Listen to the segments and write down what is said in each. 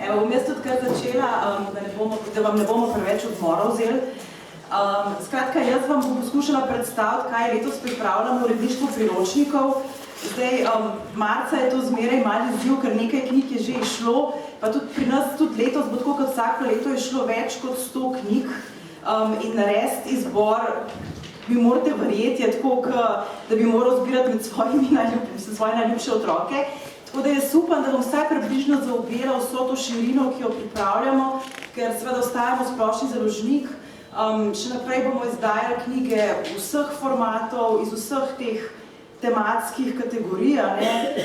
Evo, bom jaz tudi kar začela, da vam ne bomo preveč odmora vzeli. Skratka, jaz vam bom poskušala predstaviti, kaj letos pripravljamo v uredništvu priročnikov. Zdaj, marca je to zmeraj malo izziv, ker nekaj knjig je že išlo, pa tudi pri nas tudi letos bo tako, kot vsako leto je šlo več kot 100 knjig in narediti izbor, vi morate verjeti, je tako, da bi moral zbirati med svoje najljubše otroke. Tako da jaz upam, da bom vsaj približno zaobjela vso to širino, ki jo pripravljamo, ker seveda ostajamo splošni založnik. Še naprej bomo izdajali knjige vseh formatov, iz vseh teh tematskih kategorij,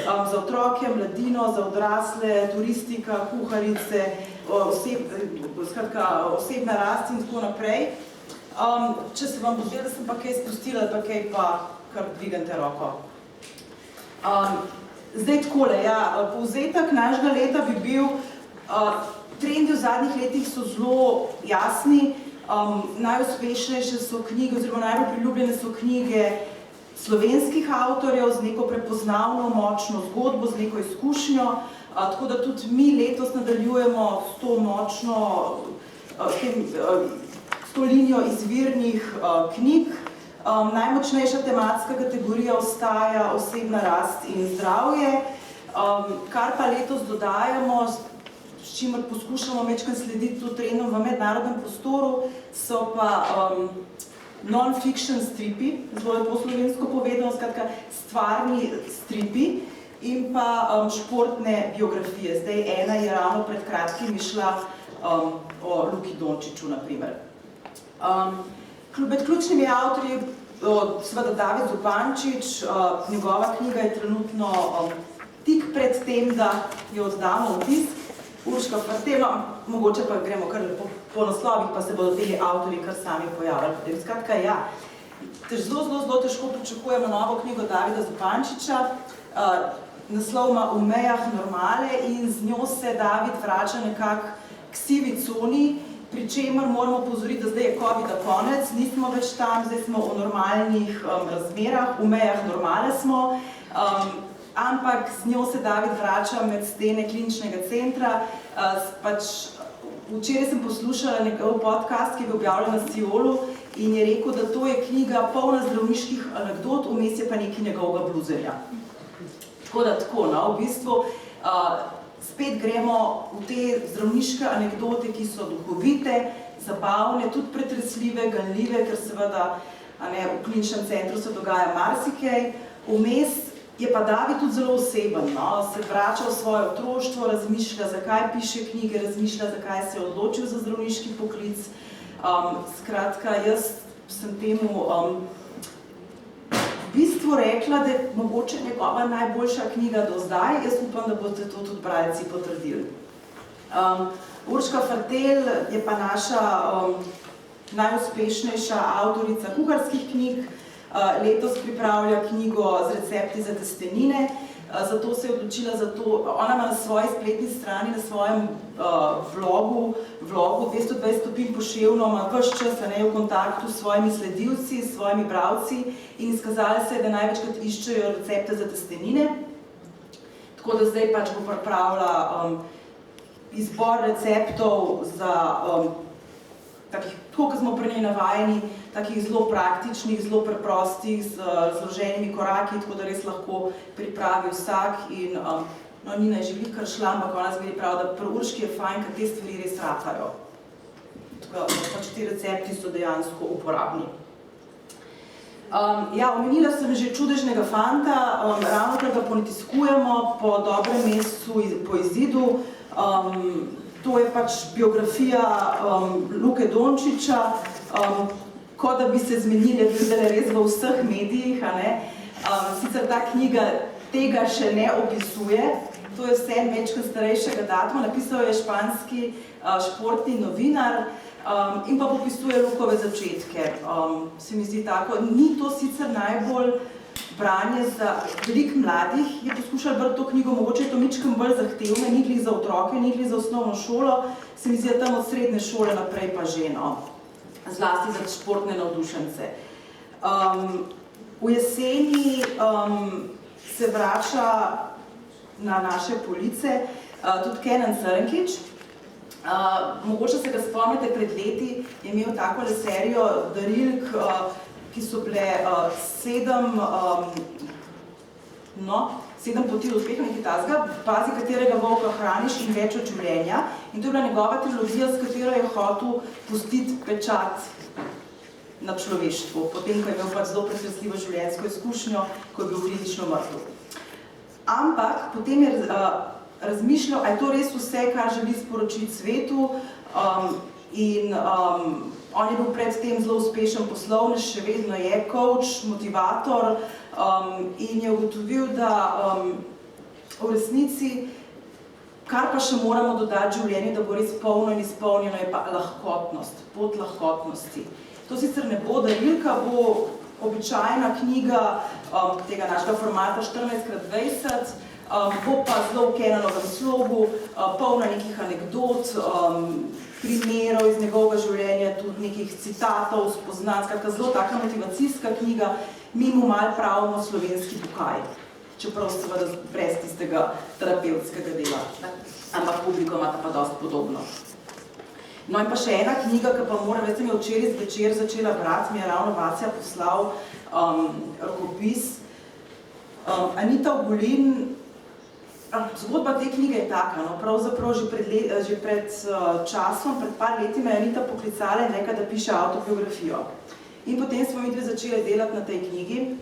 za otroke, mladino, za odrasle, turistika, kuharice, osebna rast in tako naprej. Če se vam bo zdelo, da sem pa kaj spustila, pa kaj pa kar dvigante roko. Zdaj takole, povzetek našega leta bi bil, trendi v zadnjih letih so zelo jasni, najuspešnejše so knjige, oziroma najbolj priljubljene so knjige slovenskih avtorjev z neko prepoznavno, močno zgodbo, z neko izkušnjo, tako da tudi mi letos nadaljujemo s to močno, s to linijo izvirnih knjig. Najmočnejša tematska kategorija ostaja osebna rast in zdravje, kar pa letos dodajamo, s čimer poskušamo majčkeno slediti tudi trendom v mednarodnem prostoru, so pa non-fiction stripi, zelo lepo slovensko povedano, skratka stvarni stripi in pa športne biografije. Zdaj ena je ravno pred kratkim išla o Luki Dončiću, na primer. Med ključnimi avtorji, seveda David Zupančič, njegova knjiga je trenutno tik pred tem, da jo oddamo v tisk. Urška Fartelj, mogoče pa gremo kar po naslovih, pa se bodo te avtorji kar sami pojavljali potem. Skratka, zelo težko pričakujemo novo knjigo Davida Zupančiča. Naslov ima V mejah normale in z njo se David vrača nekako k sivi coni, pri čemer moramo pozoriti, da zdaj je COVID-a konec, nismo več tam, zdaj smo v normalnih razmerah, v mejah normale smo, ampak z njo se David vrača med stene kliničnega centra. Včeraj sem poslušala njegov podcast, ki je bil objavljen na Sciolu in je rekel, da to je knjiga polna zdravniških anekdot, vmes je pa nekaj njegovega bluzerja. Tako da tako, v bistvu spet gremo v te zdravniške anekdote, ki so duhovite, zabavne, tudi pretresljive, ganljive, ker seveda v kliničnem centru se dogaja marsikaj. Vmes je pa David tudi zelo oseben, se vrača v svoje otroštvo, razmišlja, zakaj piše knjige, razmišlja, zakaj se je odločil za zdravniški poklic. Skratka, jaz sem temu v bistvu rekla, da je mogoče njegova najboljša knjiga do zdaj. Jaz upam, da boste to tudi bralci potrdili. Urška Fartelj je pa naša najuspešnejša avtorica kuharskih knjig. Letos pripravlja knjigo z recepti za testenine, zato se je odločila za to. Ona ima na svoji spletni strani, na svojem vlogu 220 stopinj poševno, ima ves čas v kontaktu s svojimi sledilci, s svojimi bralci in izkazala se je, da največkrat iščejo recepte za testenine. Tako da zdaj pač bo pripravila izbor receptov za takih, tako kot smo pri njej navajeni, takih zelo praktičnih, zelo preprostih, z razloženimi koraki, tako da res lahko pripravi vsak in Nina je že kar šla, ampak ona zmeri prav, da pri Urški je fajn, ker te stvari res rafajo. Tako da pač ti recepti so dejansko uporabni. Omenila sem že Čudežnega fanta, ravno kar ga ponitiskujemo po dobrem mesecu po izidu. To je pač biografija Luke Dončića, kot da bi se zmenile res v vseh medijih. Sicer ta knjiga tega še ne opisuje, to je vse majčkeno starejšega datuma, napisal je španski športni novinar in pa popisuje Lukove začetke. Se mi zdi tako, ni to sicer najbolj branje za veliko mladih, je poskušal brati to knjigo, mogoče je to mičkem bolj zahtevne, ni glih za otroke, ni glih za osnovno šolo, se mi zdi, da tam od srednje šole naprej pa že, zlasti za športne navdušence. V jeseni se vrača na naše police, tudi Kenan Crnkić. Mogoče se ga spomnite, pred leti je imel takole serijo darilk, ki so bile 7 poti uspeha, nekaj takega, pazi katerega volka hraniš in več od življenja. In to je bila njegova trilogija, s katero je hotel pustiti pečat na človeštvu, potem, ko je imel pač zelo pretresljivo življenjsko izkušnjo, ko je bil klinično mrtev. Ampak potem je razmišljal, a je to res vse, kar želi sporočiti svetu, in on je bil predtem zelo uspešen poslovnež, še vedno je coach, motivator, in je ugotovil, da v resnici, kar pa še moramo dodati življenju, da bo res polno in izpolnjeno, je pa lahkotnost, pot lahkotnosti. To sicer ne bo darilka, bo običajna knjiga tega našega formata 14x20, bo pa zelo v Kenanovem slogu, polna nekih anekdot, primerov iz njegovega življenja, tudi nekih citatov, spoznanj, skratka zelo taka motivacijska knjiga, mi mu malo pravimo slovenski Bukaj, čeprav seveda brez tistega terapevtskega dela, ampak publiko imata pa dosti podobno. No in pa še ena knjiga, ki pa moram, veste, mi včeraj zvečer začela brati, mi je ravno Vasja poslal rokopis. Anita Ogulin, zgodba te knjige je taka, no, pravzaprav že pred časom, pred par leti me je Anita poklicala in rekla, da piše avtobiografijo. In potem smo mi dve začeli delati na tej knjigi,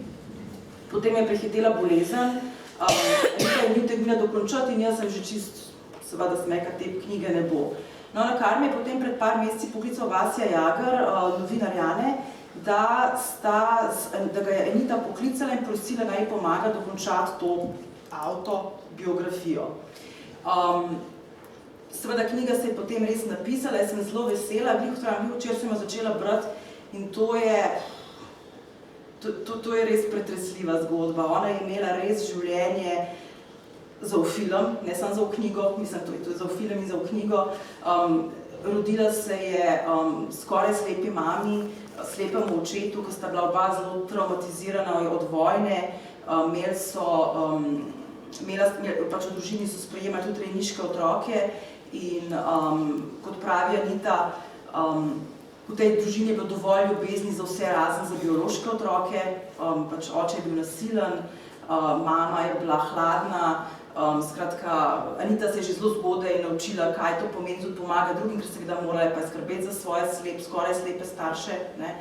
potem je prehitela bolezen, Anita je ni utegnila dokončati in jaz sem že čist, seveda smeka, te knjige ne bo. No, na kar me je potem pred par meseci poklical Vasja Jager, novinar Jane, da ga je Anita poklicala in prosila, naj ji pomaga dokončati to avtobiografijo. Seveda knjiga se je potem res napisala, jaz sem zelo vesela, včeraj sem jo začela brati in to je res pretresljiva zgodba. Ona je imela res življenje za v film, ne samo za v knjigo, mislim, to je za v film in za v knjigo. Rodila se je skoraj slepi mami, slepemu očetu, ko sta bila oba zelo traumatizirana od vojne, pač v družini so sprejemali tudi rejniške otroke in kot pravi Anita, v tej družini je bilo dovolj ljubezni za vse razen za biološke otroke, pač oče je bil nasilen, mama je bila hladna, skratka, Anita se je že zelo zgodaj naučila, kaj to pomeni, tudi pomaga drugim, ker seveda morala pa skrbeti za svoje skoraj slepe starše, ne.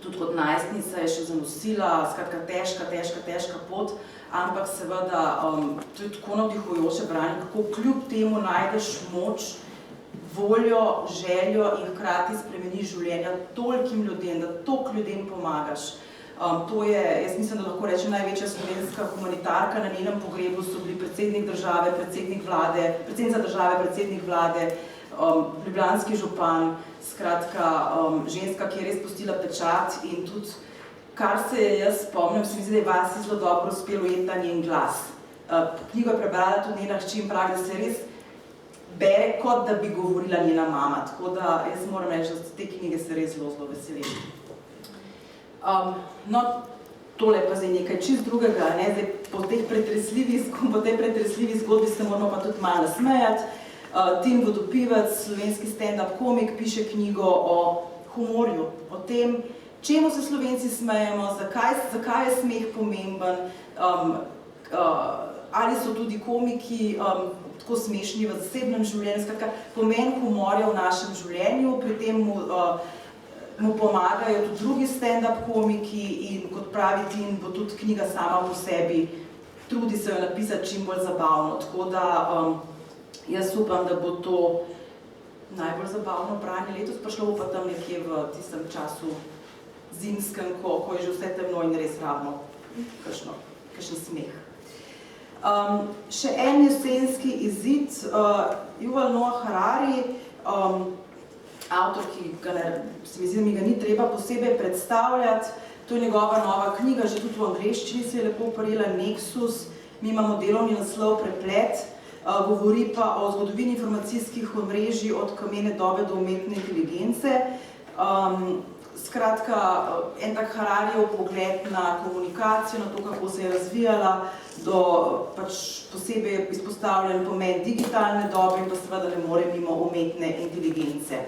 Tudi kot najstnica je še zanosila, skratka, težka pot, ampak seveda, to je tako navdihujoče branje, kako kljub temu najdeš moč, voljo, željo in hkrati spremeniš življenja tolikim ljudem, da toliko ljudem pomagaš. To je, jaz mislim, da lahko rečem, največja slovenska humanitarka. Na njenem pogrebu so bili predsednik države, predsednica države, predsednik vlade, ljubljanski župan, skratka, ženska, ki je res pustila pečat in tudi, kar se jaz spomnim, se mi zdi, da je Vasi zelo dobro uspelo ujeti ta njen glas. Knjigo je prebrala tudi njena hči in pravi, da se res bere, kot da bi govorila njena mama, tako da jaz moram reči, da te knjige se res zelo veselim. No, tole pa zdaj nekaj čist drugega, ne, zdaj po tej pretresljivi zgodbi se moramo pa tudi malo nasmejati. Tim Vodopivec, slovenski stand-up komik, piše knjigo o humorju, o tem, čemu se Slovenci smejemo, zakaj je smeh pomemben, ali so tudi komiki tako smešni v zasebnem življenju, skratka, pomen humorja v našem življenju, pri tem mu pomagajo tudi drugi stand-up komiki in kot pravi Tim, bo tudi knjiga sama po sebi, trudi se jo napisati čim bolj zabavno, tako da jaz upam, da bo to najbolj zabavno branje letos, prišlo bo pa tam nekje v tistem času zimskem, ko je že vse temno in res rabimo kakšen smeh. Še en jesenski izid, Yuval Noah Harari, avtor, ki se mi zdi, da mi ga ni treba posebej predstavljati. To je njegova nova knjiga, že tudi v angleščini se je lepo prijela, Nexus, mi imamo delovni naslov Preplet, govori pa o zgodovini informacijskih omrežij od kamene dobe do umetne inteligence. Skratka, en tak Hararijev pogled na komunikacijo, na to, kako se je razvijala, do pač posebej izpostavljen pomen digitalne dobe in pa seveda ne more mimo umetne inteligence.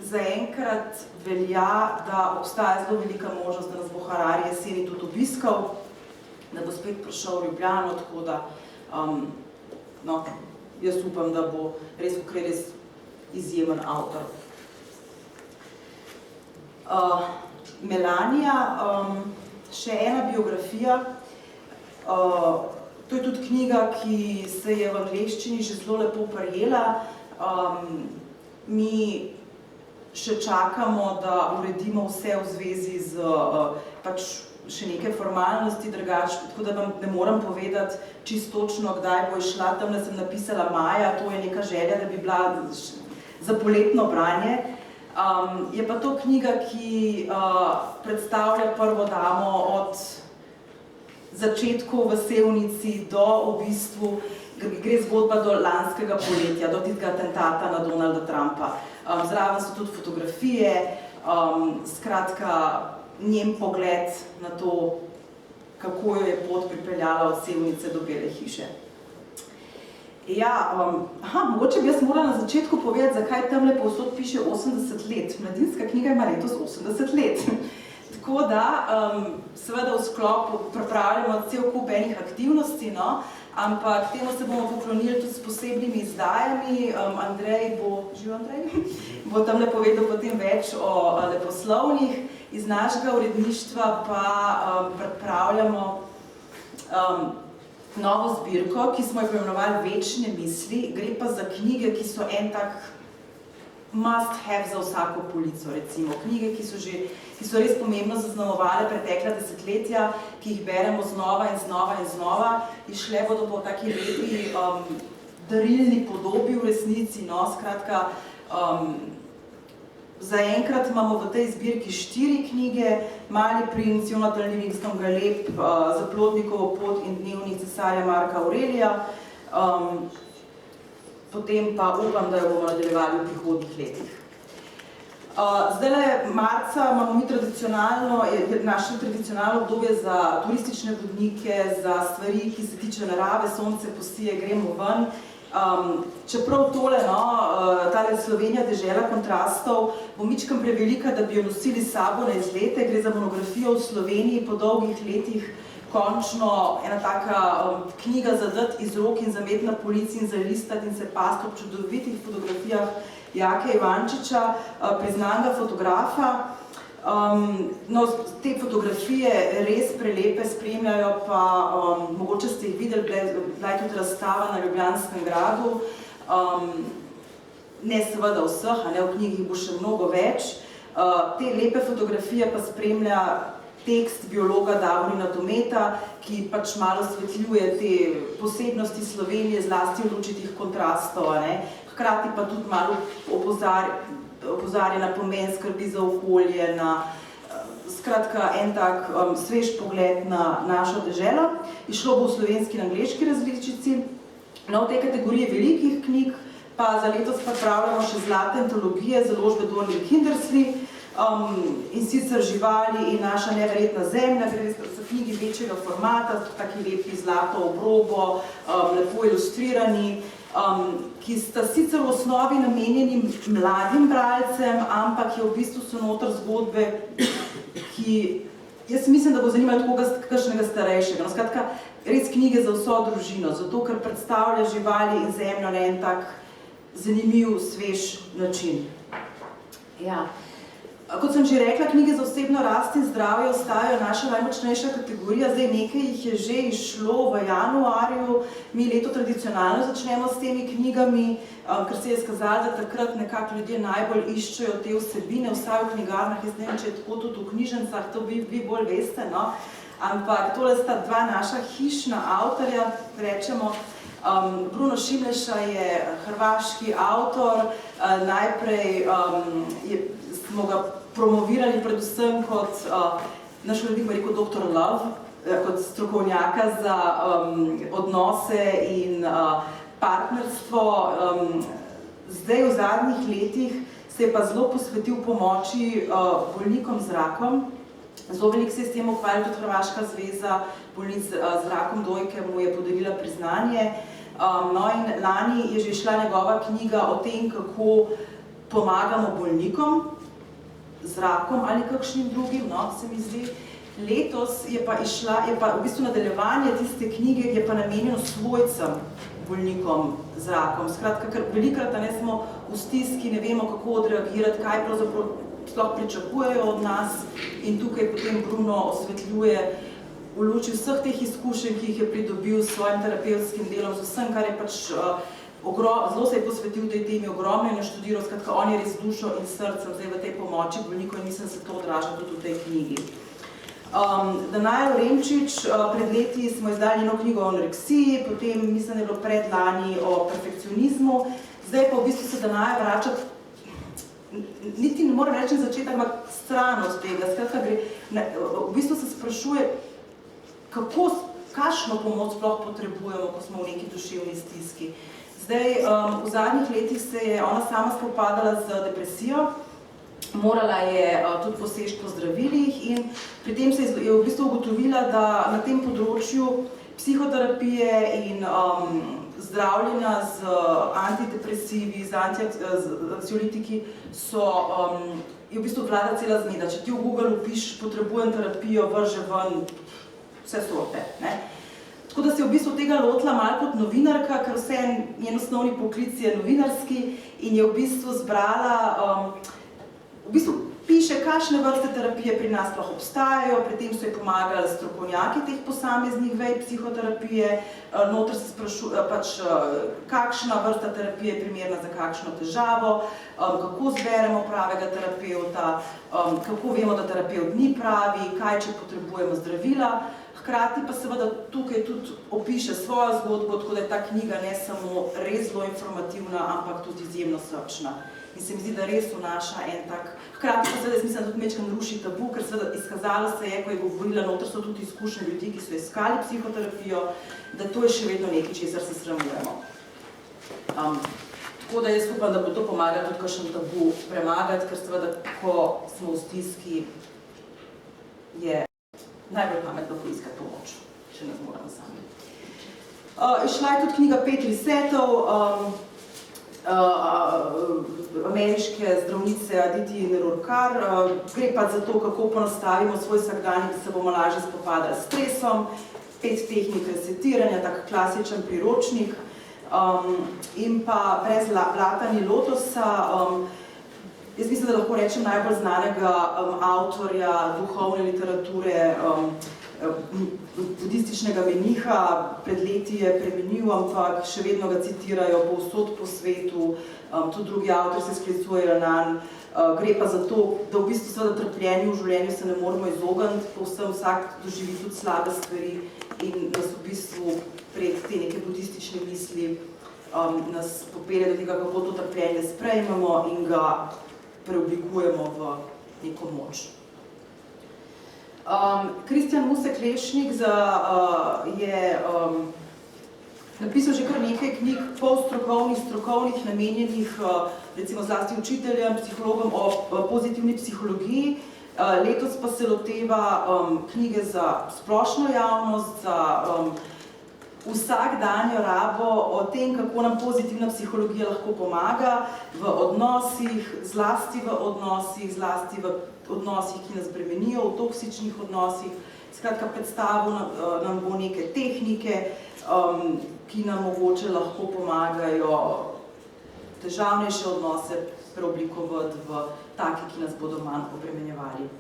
Zaenkrat velja, da obstaja zelo velika možnost, da nas bo Harari jeseni tudi obiskal, da bo spet prišel v Ljubljano, tako da jaz upam, da bo res izjemen avtor. Melanija, še ena biografija, to je tudi knjiga, ki se je v angleščini že zelo lepo prijela. Mi še čakamo, da uredimo vse v zvezi z pač še neke formalnosti, drugače, tako da vam ne morem povedati čisto točno, kdaj bo išla. Tamle sem napisala maja, to je neka želja, da bi bila za poletno branje. Je pa to knjiga, ki predstavlja prvo damo od začetkov v Sevnici do v bistvu, gre zgodba do lanskega poletja, do tistega atentata na Donalda Trumpa. Zraven so tudi fotografije, skratka, njen pogled na to, kako jo je pot pripeljala od Sevnice do Bele hiše. Ja, mogoče bi jaz morala na začetku povedati, zakaj tamle povsod piše 80 let. Mladinska knjiga ima letos 80 let. Tako da, seveda v sklopu pripravljamo cel kup enih aktivnosti, ampak temu se bomo poklonili tudi s posebnimi izdajami. Andrej bo, živ Andrej, bo tamle povedal potem več o leposlovnih. Iz našega uredništva pa pripravljamo novo zbirko, ki smo jo poimenovali Večne misli. Gre pa za knjige, ki so en tak must have za vsako polico, recimo. Knjige, ki so res pomembno zaznamovale pretekla desetletja, ki jih beremo znova in znova in znova. Išle bodo po taki lepi darilni podobi v resnici, skratka, zaenkrat imamo v tej zbirki 4 knjige, Mali princ, Jonathan Livingston Galeb, Zaplotnikovo pot in Dnevnik cesarja Marka Aurelija. Potem pa upam, da jo bomo nadaljevali v prihodnjih letih. Zdajle marca imamo mi naše tradicionalno obdobje za turistične vodnike, za stvari, ki se tiče narave, sonce posije, gremo ven. Čeprav tole, tale Slovenija, dežela kontrastov, bo mičkam prevelika, da bi jo nosili s sabo na izlete. Gre za monografijo v Sloveniji po dolgih letih, končno ena taka knjiga za dati iz rok in za imeti na polici in zalistati in se pasti ob čudovitih fotografijah Jake Ivančiča, priznanega fotografa. Te fotografije res prelepe, spremljajo pa, mogoče ste jih videli, bila je tudi razstava na Ljubljanskem gradu, ne seveda vseh, v knjigi bo še mnogo več. Te lepe fotografije pa spremlja tekst biologa Davorina Dometa, ki pač malo osvetljuje te posebnosti Slovenije, zlasti v luči teh kontrastov, hkrati pa tudi malo opozarja na pomen skrbi za okolje, skratka, en tak svež pogled na našo deželo. Išlo bo v slovenski in angleški različici. V tej kategoriji velikih knjig pa za letos pripravljamo še zlate antologije založbe Dorning Kindersley, in sicer Živali in naša neverjetna zemlja, gre za knjigi večjega formata, taki lepi zlato obrobo, lepo ilustrirani, ki sta sicer v osnovi namenjeni mladim bralcem, ampak je v bistvu so noter zgodbe, ki jaz mislim, da bo zanimalo koga kakšnega starejšega. Skratka, res knjige za vso družino, zato ker predstavlja živali in zemljo na en tak zanimiv, svež način. Ja. Kot sem že rekla, knjige za osebno rast in zdravje ostajajo naša najmočnejša kategorija. Zdaj nekaj jih je že izšlo v januarju. Mi leto tradicionalno začnemo s temi knjigami, ker se je izkazalo, da takrat nekako ljudje najbolj iščejo te vsebine, vsaj v knjigarnah, jaz ne vem, če je tako tudi v knjižnicah, to vi bolj veste, ampak tole sta dva naša hišna avtorja, rečemo. Bruno Šimleša je hrvaški avtor, najprej smo ga promovirali predvsem kot, naš urednik bi rekel Dr. Love, kot strokovnjaka za odnose in partnerstvo. Zdaj v zadnjih letih se je pa zelo posvetil pomoči bolnikom z rakom. Zelo veliko se je s tem ukvarjala tudi Hrvaška zveza bolnic z rakom dojke, mu je podarila priznanje. No in lani je že šla njegova knjiga o tem, kako pomagamo bolnikom z rakom ali kakšnim drugim, no, se mi zdi. Letos je pa v bistvu nadaljevanje tiste knjige, je pa namenjeno svojcem bolnikom z rakom. Skratka, ker velikrat ne smo v stiski, ne vemo, kako odreagirati, kaj pravzaprav sploh pričakujejo od nas in tukaj potem Bruno osvetljuje v luči vseh teh izkušenj, ki jih je pridobil s svojim terapevtskim delom, z vsem, kar je pač zelo se je posvetil tej temi, ogromno je naštudiral, skratka, on je res dušo in srcem zdaj v tej pomoči bolnikov in mislim, da se to odraža tudi v tej knjigi. Danaja Lorenčič, pred leti smo izdali eno knjigo o anoreksiji, potem mislim, da je bilo predlani o perfekcionizmu, zdaj pa v bistvu se Danaja vrača, niti ne moram reči začetek, ampak stran od tega, skratka gre, v bistvu se sprašuje, kakšno pomoč sploh potrebujemo, ko smo v neki duševni stiski. Zdaj, v zadnjih letih se je ona sama spopadala z depresijo, morala je tudi poseči po zdravilih in pri tem se je v bistvu ugotovila, da na tem področju psihoterapije in zdravljenja z antidepresivi, z anksiolitiki je v bistvu vlada cela zmeda. Če ti v Google vpišeš potrebujem terapijo, vrže ven vse sorte. Tako da se je v bistvu tega lotila malo kot novinarka, ker vse njen osnovni poklic je novinarski in je v bistvu zbrala, v bistvu piše, kakšne vrste terapije pri nas sploh obstajajo, pri tem so ji pomagali strokovnjaki teh posameznih vej psihoterapije, noter se sprašuje, kakšna vrsta terapije je primerna za kakšno težavo, kako zberemo pravega terapevta, kako vemo, da terapevt ni pravi, kaj če potrebujemo zdravila. Hkrati pa seveda tukaj tudi opiše svojo zgodbo, tako da je ta knjiga ne samo res zelo informativna, ampak tudi izjemno srčna. In se mi zdi, da res vnaša en tak, hkrati pa seveda, jaz mislim, da tudi mečkam ruši tabu, ker seveda izkazalo se je, ko je govorila, noter so tudi izkušnje ljudi, ki so iskali psihoterapijo, da to je še vedno nekaj, česar se sramujemo. Tako da jaz upam, da bo to pomagalo tudi kakšen tabu premagati, ker seveda, ko smo v stiski, je najbolj pametno poiskati pomoč, če ne zmoremo sami. Išla je tudi knjiga Petri Setov, ameriške zdravnice Aditi Nerurkar. Gre pa za to, kako ponastavimo svoj vsakdanjik, da se bomo lažje spopadali s stresom, 5 tehnik resetiranja, tak klasičen priročnik in pa Brez blatani lotosa. Jaz mislim, da lahko rečem najbolj znanega avtorja duhovne literature, budističnega meniha, pred leti je premenil, ampak še vedno ga citirajo povsod po svetu, tudi drugi avtori se sklicujejo nanj. Gre pa za to, da v bistvu seveda trpljenju v življenju se ne moramo izogniti, povsem vsak doživi tudi slabe stvari in nas v bistvu prek te neke budistične misli nas popelje do tega, kako to trpljenje sprejmemo in ga preoblikujemo v neko moč. Kristjan Musek Lešnik je napisal že kar nekaj knjig polstrokovnih, strokovnih, namenjenih recimo zlasti učiteljem, psihologom o pozitivni psihologiji. Letos pa se loteva knjige za splošno javnost, za vsakdanjo rabo o tem, kako nam pozitivna psihologija lahko pomaga v odnosih, zlasti v odnosih, ki nas bremenijo, v toksičnih odnosih. Skratka, predstavil nam bo neke tehnike, ki nam mogoče lahko pomagajo težavnejše odnose preoblikovati v take, ki nas bodo manj obremenjevali.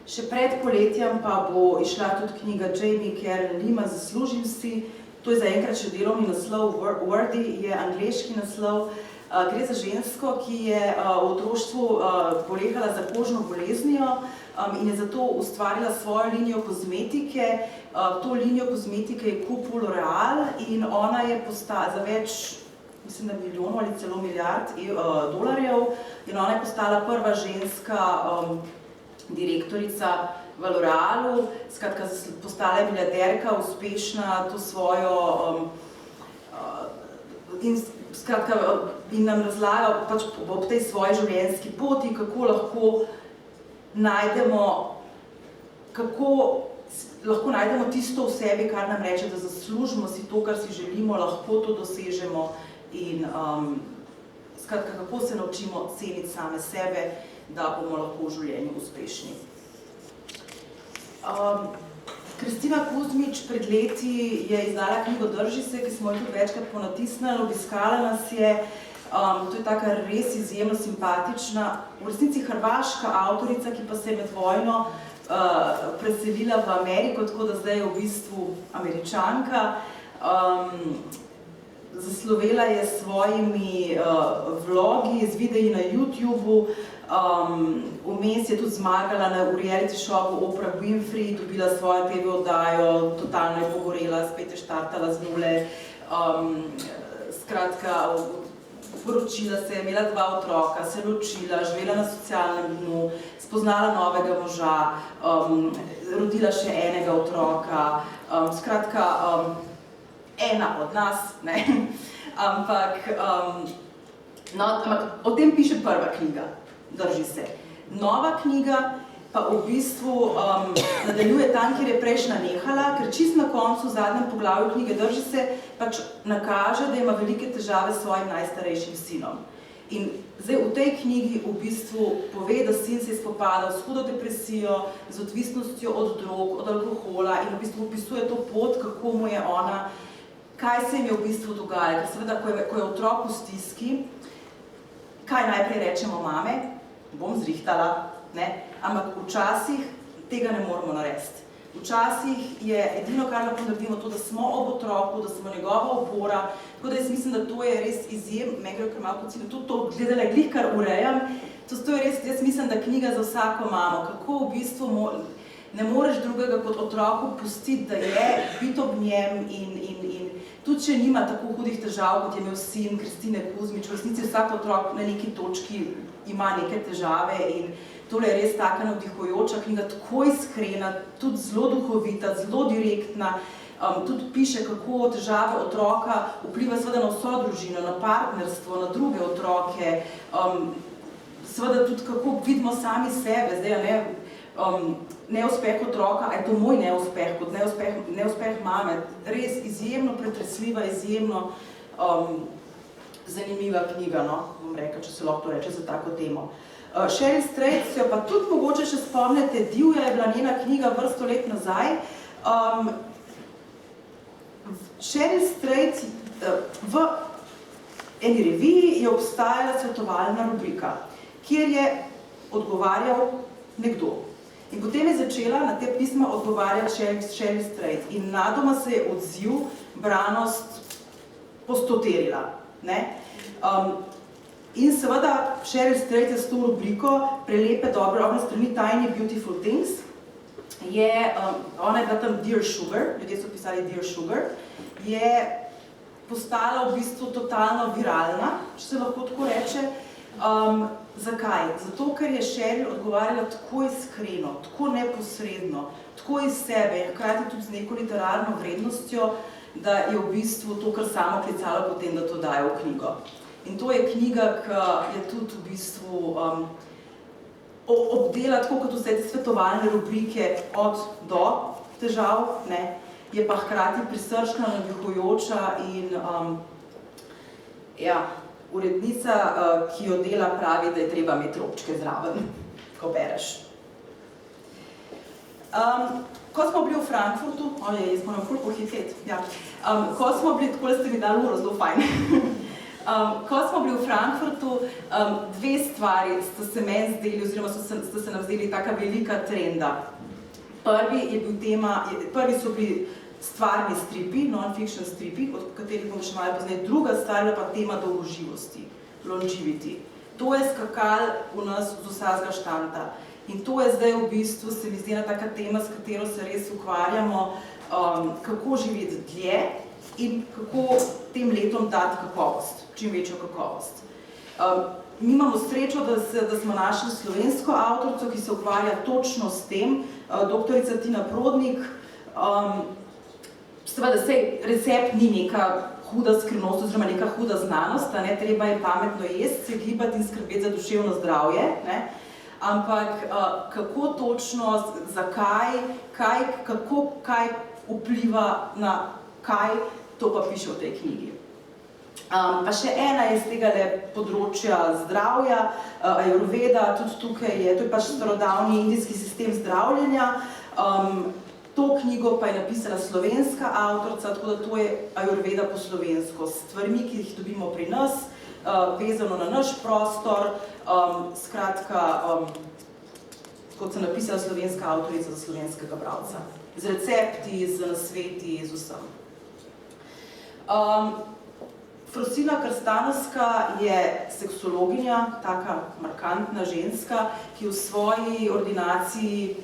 Še pred poletjem pa bo išla tudi knjiga Jamie Karen Lima Zaslužim si. To je zaenkrat še delovni naslov, Worthy je angleški naslov. Gre za žensko, ki je v otroštvu bolehala za kožno boleznijo in je zato ustvarila svojo linijo kozmetike. To linijo kozmetike je kupil L'Oreal in ona je za več, mislim, da milijonov ali celo milijard dolarjev in ona je postala prva ženska direktorica v L'Orealu, skratka postala je milijarderka, uspešna, to svojo in skratka, in nam razlaga pač ob tej svoji življenjski poti, kako lahko najdemo tisto v sebi, kar nam reče, da zaslužimo si to, kar si želimo, lahko to dosežemo in skratka, kako se naučimo ceniti same sebe, da bomo lahko v življenju uspešni. Kristina Kuzmič pred leti je izdala knjigo Drži se, ki smo jo tudi večkrat ponatisnili, obiskala nas je. To je taka res izjemno simpatična, v resnici hrvaška avtorica, ki pa se je med vojno preselila v Ameriko, tako da zdaj je v bistvu Američanka. Zaslovela je s svojimi vlogi, z videi na YouTubeu, vmes je tudi zmagala v reality showu Oprah Winfrey, dobila svojo TV oddajo, totalno je pogorela, spet je štartala z nule. Skratka, poročila se, imela 2 otroka, se ločila, živela na socialnem dnu, spoznala novega moža, rodila še enega otroka, skratka, ena od nas, ne, ampak o tem piše prva knjiga, Drži se. Nova knjiga pa v bistvu nadaljuje tam, kjer je prejšnja nehala, ker čisto na koncu, v zadnjem poglavju knjige Drži se, pač nakaže, da ima velike težave s svojim najstarejšim sinom. In zdaj v tej knjigi v bistvu pove, da sin se je spopadal s hudo depresijo, z odvisnostjo od drog, od alkohola in v bistvu opisuje to pot, kako mu je ona, kaj se jim je v bistvu dogajalo. Ker seveda, ko je otrok v stiski, kaj najprej rečemo mame? Bom zrihtala, ne? Ampak včasih tega ne moramo narediti. Včasih je edino, kar lahko naredimo, to, da smo ob otroku, da smo njegova opora, tako da jaz mislim, da to je res izjem, meni gre kar malo po cilju, tudi to gledala glih, kar urejam, to je res, jaz mislim, da knjiga za vsako mamo, kako v bistvu ne moreš drugega kot otroku pustiti, da je, biti ob njem in tudi če nima tako hudih težav, kot je imel sin Kristine Kuzmič, v resnici vsak otrok na neki točki ima neke težave in tole je res taka navdihujoča knjiga, tako iskrena, tudi zelo duhovita, zelo direktna, tudi piše, kako težave otroka vpliva seveda na vso družino, na partnerstvo, na druge otroke, seveda tudi kako vidimo sami sebe, zdaj, neuspeh otroka, a je to moj neuspeh, kot neuspeh mame, res izjemno pretresljiva, izjemno zanimiva knjiga, no, bom rekla, če se lahko to reče za tako temo. Cheryl Strayed, se jo pa tudi mogoče še spomnite, Divja je bila njena knjiga vrsto let nazaj. Cheryl Strayed, v eni reviji je obstajala svetovalna rubrika, kjer je odgovarjal nekdo. In potem je začela na te pisma odgovarjati Cheryl Strayed in nadoma se je odziv, branost postoterila. In seveda Cheryl Strayed je s to rubriko Prelepe, dobre, ogne strani, Tiny Beautiful Things. Ona je bila tam Dear Sugar, ljudje so pisali Dear Sugar, je postala v bistvu totalno viralna, če se lahko tako reče. Zakaj? Zato, ker je Cheryl odgovarjala tako iskreno, tako neposredno, tako iz sebe, hkrati tudi z neko literarno vrednostjo, da je v bistvu to, kar samo klicala potem, da to daje v knjigo. In to je knjiga, ki je tudi v bistvu obdela, tako kot vse te svetovalne rubrike od do težav, ne, je pa hkrati prisrčna, navdihujoča in urednica, ki jo dela, pravi, da je treba imeti robčke zraven, ko bereš. Ko smo bili v Frankfurtu, jaz moram ful pohiteti, ko smo bili, takole ste mi dali uro, zelo fajn. Ko smo bili v Frankfurtu, 2 stvari sta se meni zdeli, oziroma sta se nam zdeli taka velika trenda. Prvi so bili stvarni stripi, non-fiction stripi, od katerih bomo še malo poznali. Druga stvar je pa tema dolgoživosti, longevity. To je skakal v nas z vsakega štanta. In to je zdaj v bistvu, se mi zdi, ena taka tema, s katero se res ukvarjamo, kako živeti dlje in kako tem letom dati kakovost, čim večjo kakovost. Mi imamo srečo, da smo našli slovensko avtorico, ki se ukvarja točno s tem, doktorica Tina Prodnik. Seveda, sej recept ni neka huda skrivnost oziroma neka huda znanost, ne, treba je pametno jesti, se gibati in skrbeti za duševno zdravje, ne, ampak kako točno, zakaj, kako kaj vpliva na kaj, to pa piše v tej knjigi. Pa še ena je z tega področja zdravja, ajurveda, tudi tukaj je, to je pač starodavni indijski sistem zdravljenja. To knjigo pa je napisala slovenska avtorica, tako da to je ajurveda po slovensko, s stvarmi, ki jih dobimo pri nas, vezano na naš prostor, skratka, kot sem napisala, slovenska avtorica za slovenskega bralca. Z recepti, z nasveti, z vsem. Frosina Krstanovska je seksologinja, taka markantna ženska, ki v svoji ordinaciji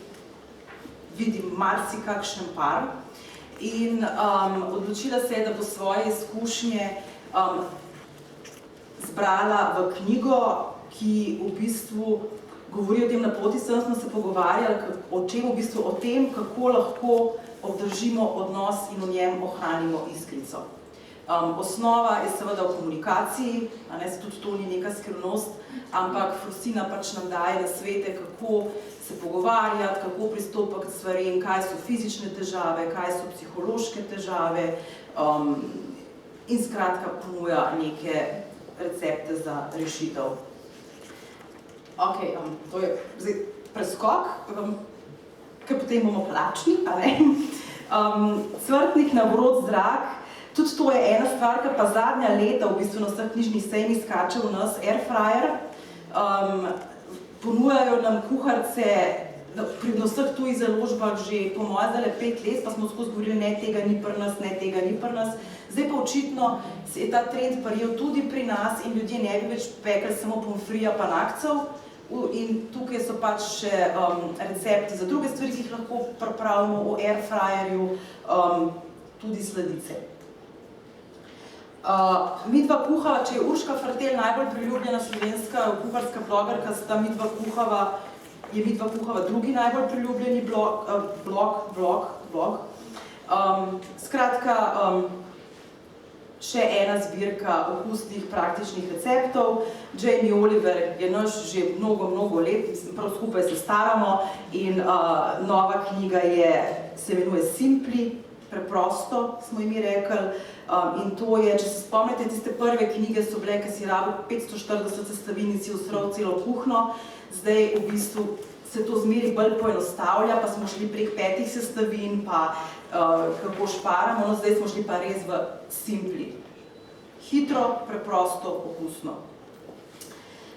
vidi marsikakšen par in odločila se je, da bo svoje izkušnje zbrala v knjigo, ki v bistvu govori o tem, na poti sem smo se pogovarjali, o čem v bistvu, o tem, kako lahko obdržimo odnos in v njem ohranimo iskrico. Osnova je seveda v komunikaciji, tudi to ni neka skrivnost, ampak Frosina pač nam daje nasvete, kako se pogovarjati, kako pristopati k stvarem, kaj so fizične težave, kaj so psihološke težave in skratka ponuja neke recepte za rešitev. Ok, to je zdaj preskok, ker potem bomo plačni, a ne? Cvrtnik na vrot zrak, tudi to je ena stvar, ki pa zadnja leta v bistvu na vseh knjižnih sejmih skače v nas, airfryer. Ponujajo nam kuharce pri vseh tujih založbah že po moje zdaj 5 let, pa smo skozi govorili, ne, tega ni pri nas, ne, tega ni pri nas. Zdaj pa očitno se je ta trend prijel tudi pri nas in ljudje ne bi več pekli samo pomfrija pa nakcev. In tukaj so pač še recepti za druge stvari, ki jih lahko pripravimo v airfryerju, tudi sladice. Midva kuhava, če je Urška Frtelj najbolj priljubljena slovenska kuharska blogerka, je Midva kuhava drugi najbolj priljubljeni blog. Skratka, še ena zbirka okusnih, praktičnih receptov. Jamie Oliver je naš že mnogo let, prav skupaj se staramo in nova knjiga se imenuje Simpli, preprosto smo jim rekli. In to je, če se spomnite, tiste prve knjige so bile, ki si rabil 540 sestavin in si usrl celo kuhno. Zdaj v bistvu se to zmeri bolj poenostavlja, pa smo šli prek 5 sestavin, pa kako šparamo, no zdaj smo šli pa res v Simpli. Hitro, preprosto, okusno.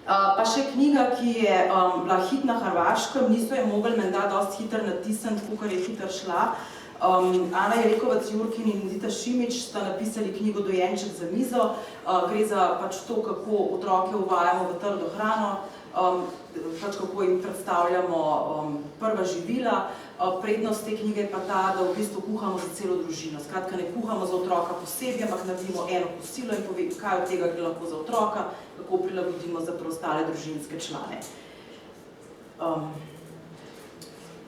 Pa še knjiga, ki je bila hit na Hrvaškem, niso je mogli menda dosti hitro natisniti, kakor je hitro šla. Ana Jerekovac-Jurkin in Zita Šimić sta napisali knjigo Dojenček za mizo. Gre za pač to, kako otroke uvajamo v trdo hrano, pač kako jim predstavljamo prva živila. Prednost te knjige je pa ta, da v bistvu kuhamo za celo družino. Skratka, ne kuhamo za otroka posebej, ampak naredimo eno kosilo in povemo, kaj od tega gre lahko za otroka, kako prilagodimo za preostale družinske člane.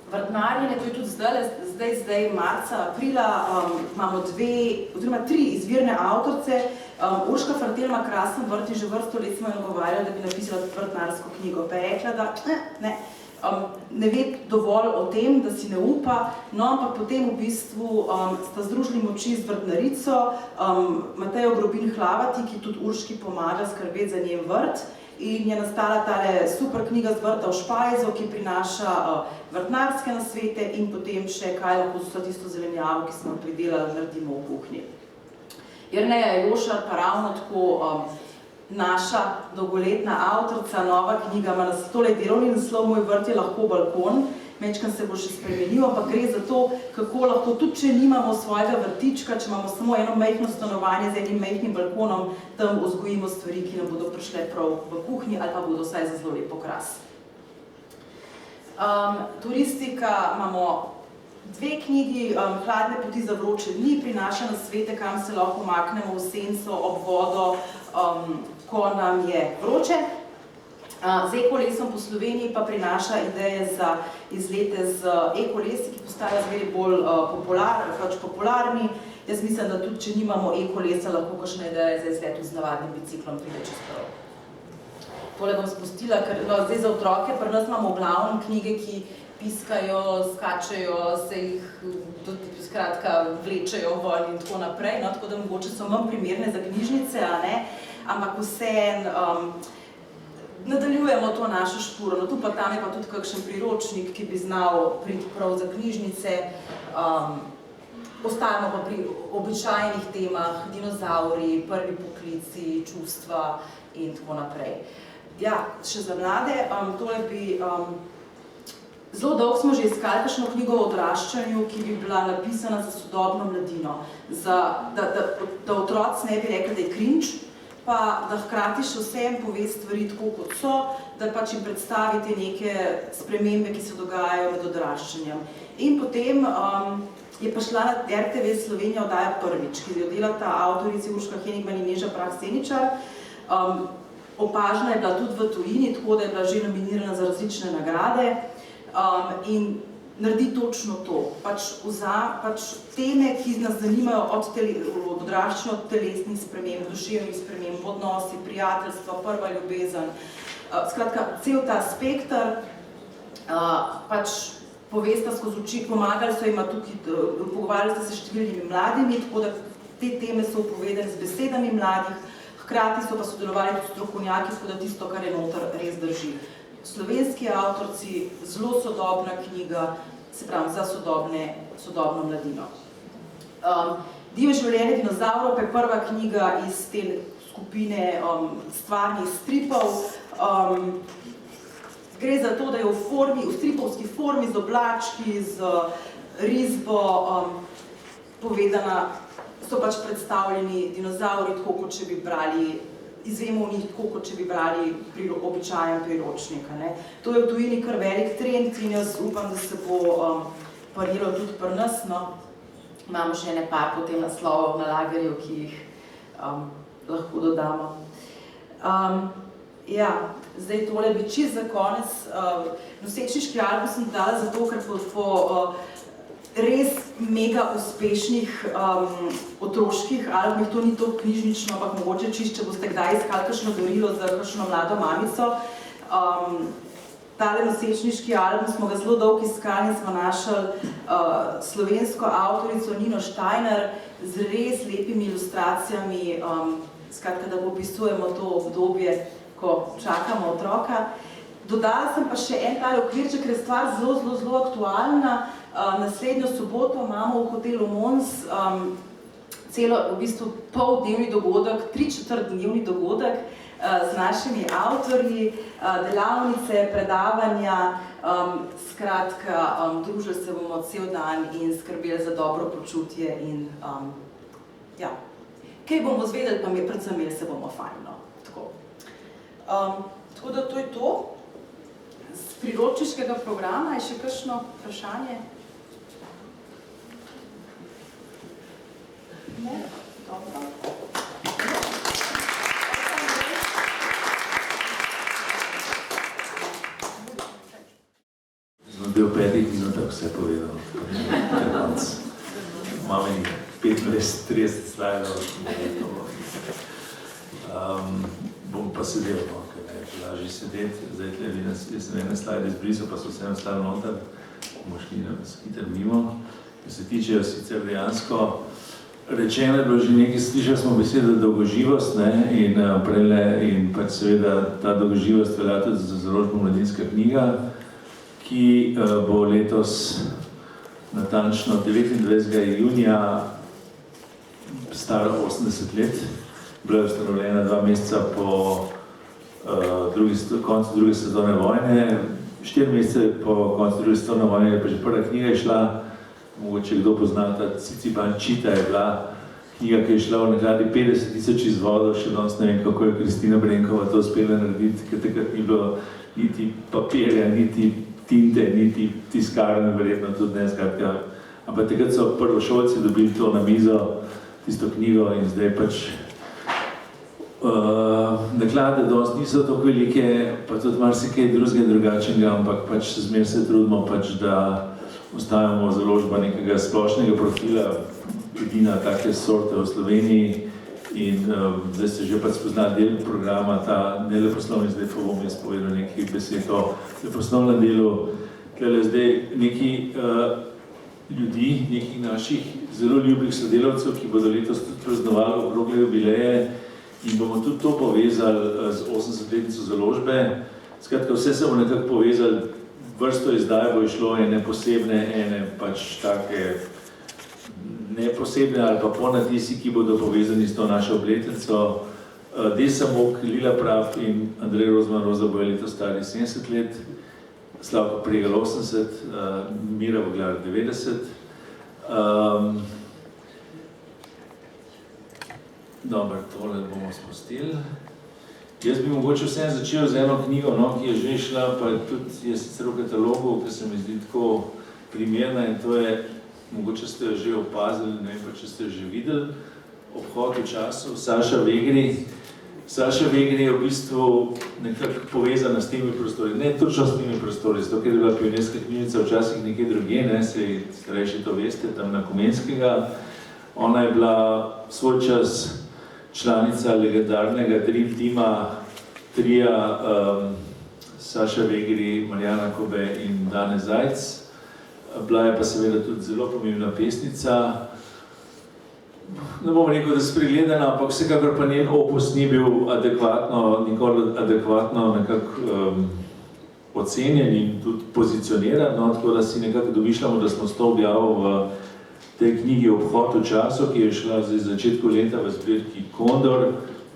Vrtnarjenje, to je tudi zdaj marca, aprila, imamo 2 oziroma 3 izvirne avtorice. Urška Frtelj ima krasen vrt in že vrsto let smo jo nagovarjali, da bi napisala vrtnarsko knjigo. Pa je rekla, da ne ve dovolj o tem, da si ne upa, no ampak potem v bistvu sta združili moči z vrtnarico, Matejo Grobin Hlavati, ki tudi Urški pomaga skrbeti za njen vrt. In je nastala tale super knjiga z vrta v špajzo, ki prinaša vrtnarske nasvete in potem še kaj lahko so tisto zelenjavo, ki smo pridelali, naredimo v kuhinji. Jerneja Jošar pa ravno tako naša dolgoletna avtorica, nova knjiga, ima tole delovni naslov Moj vrt je lahko balkon, mečkam se bo še spremenil, ampak gre za to, kako lahko tudi, če nimamo svojega vrtička, če imamo samo eno majhno stanovanje z enim majhnim balkonom, tam vzgojimo stvari, ki nam bodo prišle prav v kuhinji ali pa bodo vsaj za zelo lep okras. Turistika, imamo 2 knjigi, Hladne poti za vroče dni, prinaša nasvete, kam se lahko umaknemo v senco, ob vodo, ko nam je vroče. Z ekolesom po Sloveniji pa prinaša ideje za izlete z ekolesi, ki postajajo zmeraj bolj popularni Jaz mislim, da tudi, če nimamo e-kolesa, lahko kakšne ideje za izlet z navadnim biciklom pride čez prav. Tole bom spustila, ker zdaj za otroke, pri nas imamo v glavnem knjige, ki piskajo, skačejo, se jih skratka vlečejo ven in tako naprej, no, tako da mogoče so manj primerne za knjižnice, a ne, ampak vseeno nadaljujemo to našo špuro, no tu pa tam je pa tudi kakšen priročnik, ki bi znal priti prav za knjižnice, ostajamo pa pri običajnih temah, dinozauri, prvi poklici, čustva in tako naprej. Ja, še za mlade, tole bi, zelo dolgo smo že iskali kakšno knjigo o odraščanju, ki bi bila napisana za sodobno mladino, da otroci ne bi rekli, da je cringe, pa da hkrati še vsem pove stvari tako, kot so, da pač jim predstavite neke spremembe, ki se dogajajo med odraščanjem. In potem je pa šla na RTV Slovenija oddaja Prvič, ki jo delata avtorici Urška Henigman in Neža Prah Seničar. Opažena je bila tudi v tujini, tako da je bila že nominirana za različne nagrade in naredi točno to. Pač teme, ki nas zanimajo od odraščanja, od telesnih sprememb, duševnih sprememb, odnosi, prijateljstva, prva ljubezen. Skratka, cel ta spekter pač povesta skozi oči, pomagali so jima tukaj, pogovarjali ste se s številnimi mladimi, tako da te teme so upovedane z besedami mladih, hkrati so pa sodelovali tudi strokovnjaki, tako da tisto, kar je noter, res drži. Slovenski avtorci, zelo sodobna knjiga, se pravi, za sodobno mladino. Divje življenje dinozavrov je prva knjiga iz te skupine stvarnih stripov. Gre za to, da je v stripovski formi, z oblački, z risbo povedana, so pač predstavljeni dinozavri, tako kot če bi brali, izvemo v njih tako, kot če bi brali običajen priročnik. To je v tujini kar velik trend in jaz upam, da se bo pariral tudi pri nas. Imamo še ene par potem naslovov na lagerju, ki jih lahko dodamo. Ja, zdaj tole bi čisto za konec. Nosečniški album sem dala zato, ker po res mega uspešnih otroških albumih, to ni to knjižnično, ampak mogoče čisto, če boste kdaj iskali kakšno darilo za kakšno mlado mamico. Tale nosečniški album smo ga zelo dolgo iskali in smo našli slovensko avtorico Nino Steiner z res lepimi ilustracijami, skratka, da opisujemo to obdobje, ko čakamo otroka. Dodala sem pa še en tale okvirček, ker je stvar zelo aktualna. Naslednjo soboto imamo v hotelu Mons celo, v bistvu poldnevni dogodek, 3/4-dnevni dogodek z našimi avtorji, delavnice, predavanja, skratka, družili se bomo cel dan in skrbeli za dobro počutje in ja, kaj bomo zvedeli, pa predvsem imeli se bomo fajn, no, tako. Tako da to je to. Z priročniškega programa je še kakšno vprašanje? Ne? Dobro. Sem bil v 5 minutah vse povedal. Imam 25-30 slajdov. Bom pa sedel, ker je lažje sedeti. Zdaj tle, jaz sem ene slajde izbrisal, pa so vse ostali noter. Bomo šli hitro mimo. Kar se tiče sicer dejansko, rečeno je bilo že nekaj, slišali smo besedo dolgoživost, in pač seveda ta dolgoživost velja tudi za založbo Mladinska knjiga, ki bo letos natančno 29. junija stara 80 let. Bila je ustanovljena 2 meseca po koncu druge svetovne vojne. 4 mesece po koncu druge svetovne vojne je pa že prva knjiga išla. Mogoče kdo pozna, ta Ciciban Čita je bila knjiga, ki je šla v nakladi 50.000 izvodov, še danes ne vem, kako je Kristina Brenkova to uspela narediti, ker takrat ni bilo niti papirja, niti tinte, niti tiskarne, verjetno tudi ne, skratka. Ampak takrat so prvošolci dobili to na mizo, tisto knjigo, in zdaj pač naklade danes niso tako velike, pa tudi marsikaj drugega in drugačnega, ampak pač zmeraj se trudimo, pač, da ostavimo založba nekega splošnega profila edina take sorte v Sloveniji in zdaj se že pač spozna del programa, ta neleposlovni, zdaj pa bom jaz povedal nekaj besed o leposlovnem delu. Tukaj zdaj neki ljudi, nekih naših zelo ljubih sodelavcev, ki bodo letos tudi praznovali okrogle jubileje in bomo tudi to povezali z 80-letnico založbe. Skratka, vse se bomo nekako povezali, vrsto izdaj bo išlo ene posebne, ene pač take neposebne ali pa ponatisi, ki bodo povezani s to našo obletnico. Desa Mok, Lila Praf in Andrej Rozman Roza bojo letos stari 70 let, Slavko Pregelj 80, Mira Voglar 90. Dobro, tole bomo spustili. Jaz bi mogoče vsem začel z eno knjigo, ki je že šla, pa tudi je sicer v katalogu, ki se mi zdi tako primerna in to je, mogoče ste jo že opazili, ne vem pa, če ste jo že videli, Obhod v času, Saša Vegri. Saša Vegri je v bistvu nekako povezana s temi prostori, ne točno s temi prostori, zato ker je bila pionirska knjižnica včasih nekje drugje, saj starejši to veste, tam na Komenskega. Ona je bila svoj čas članica legendarnega Dream Teama, trija Saša Vegri, Marjana Kobe in Dane Zajc. Bila je pa seveda tudi zelo pomembna pesnica. Ne bom rekel, da spregledana, ampak vsekakor pa njen opus ni bil nikoli adekvatno nekako ocenjen in tudi pozicioniran, tako da si nekako domišljamo, da smo s to objavo v tej knjigi Obhod v času, ki je šla v začetku leta v zbirki Kondor,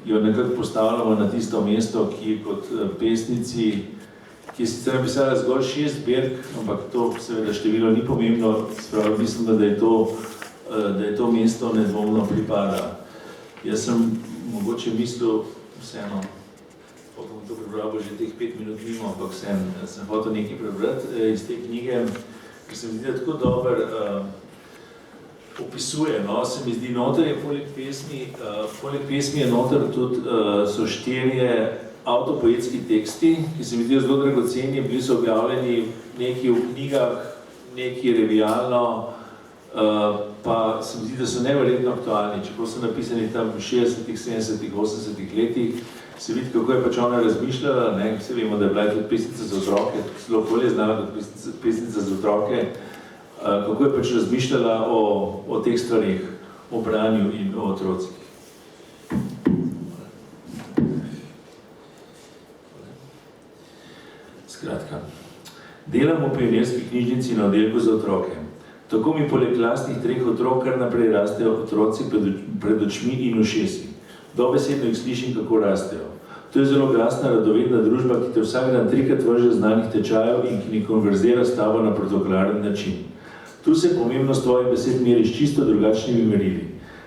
jo nekako postavljamo na tisto mesto, ki je kot pesnici, ki je sicer napisala zgolj 6 zbirk, ampak to seveda število ni pomembno, spravo mislim, da je to mesto nedvomno pripada. Jaz sem mogoče mislil, vseeno, bom to prebral, bo že teh 5 minut mimo, ampak sem hotel nekaj prebrati iz te knjige, ker se mi zdi, da tako dober opisuje, se mi zdi, noter je poleg pesmi je noter tudi so 4 avtopoetski teksti, ki se mi zdijo zelo dragoceni, bili so objavljeni nekaj v knjigah, nekaj revijalno, pa se mi zdi, da so neverjetno aktualni, čeprav so napisani tam v 60-ih, 70-ih, 80-ih letih, se vidi, kako je pač ona razmišljala, vse vemo, da je bila tudi pesnica za otroke, zelo bolje znala kot pesnica za otroke, kako je pač razmišljala o teh stvarih, o branju in o otrocih. Skratka, delam v pionirski knjižnici na oddelku za otroke. Tako mi poleg lastnih 3 otrok kar naprej rastejo otroci pred očmi in ušesi. Dobesedno jih slišim, kako rastejo. To je zelo glasna, radovedna družba, ki te vsak dan 3-krat vrže znanih tečajev in ki ne konverzira s tabo na protokolaren način. Tu se pomembnost tvojih besed meri s čisto drugačnimi merili.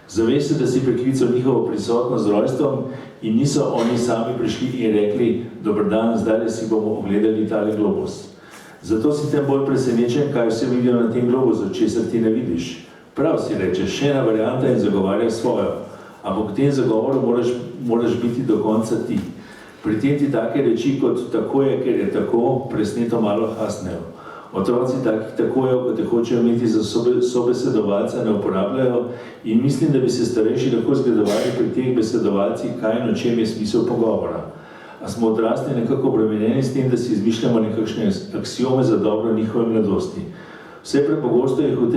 Zavej se, da si preklical njihovo prisotnost z rojstvom in niso oni sami prišli in rekli: "Dober dan, zdaj si bomo ogledali tale globus." Zato si tem bolj presenečen, kaj vse vidijo na tem globusu, česar ti ne vidiš. Prav si rečeš, še ena varianta in zagovarjaš svojo. Ampak v tem zagovoru moraš biti do konca ti. Pri tem ti take reči kot "tako je, ker je tako", presneto malo hasnejo. Otroci takih takojev, kot te hočejo imeti za sobesedovalca, ne uporabljajo in mislim, da bi se starejši lahko zgledovali pri teh besedovalcih, kaj in o čem je smisel pogovora. A smo odrasli nekako obremenjeni s tem, da si izmišljamo nekakšne aksiome za dobro njihove mladosti. Vse prepogosto jih v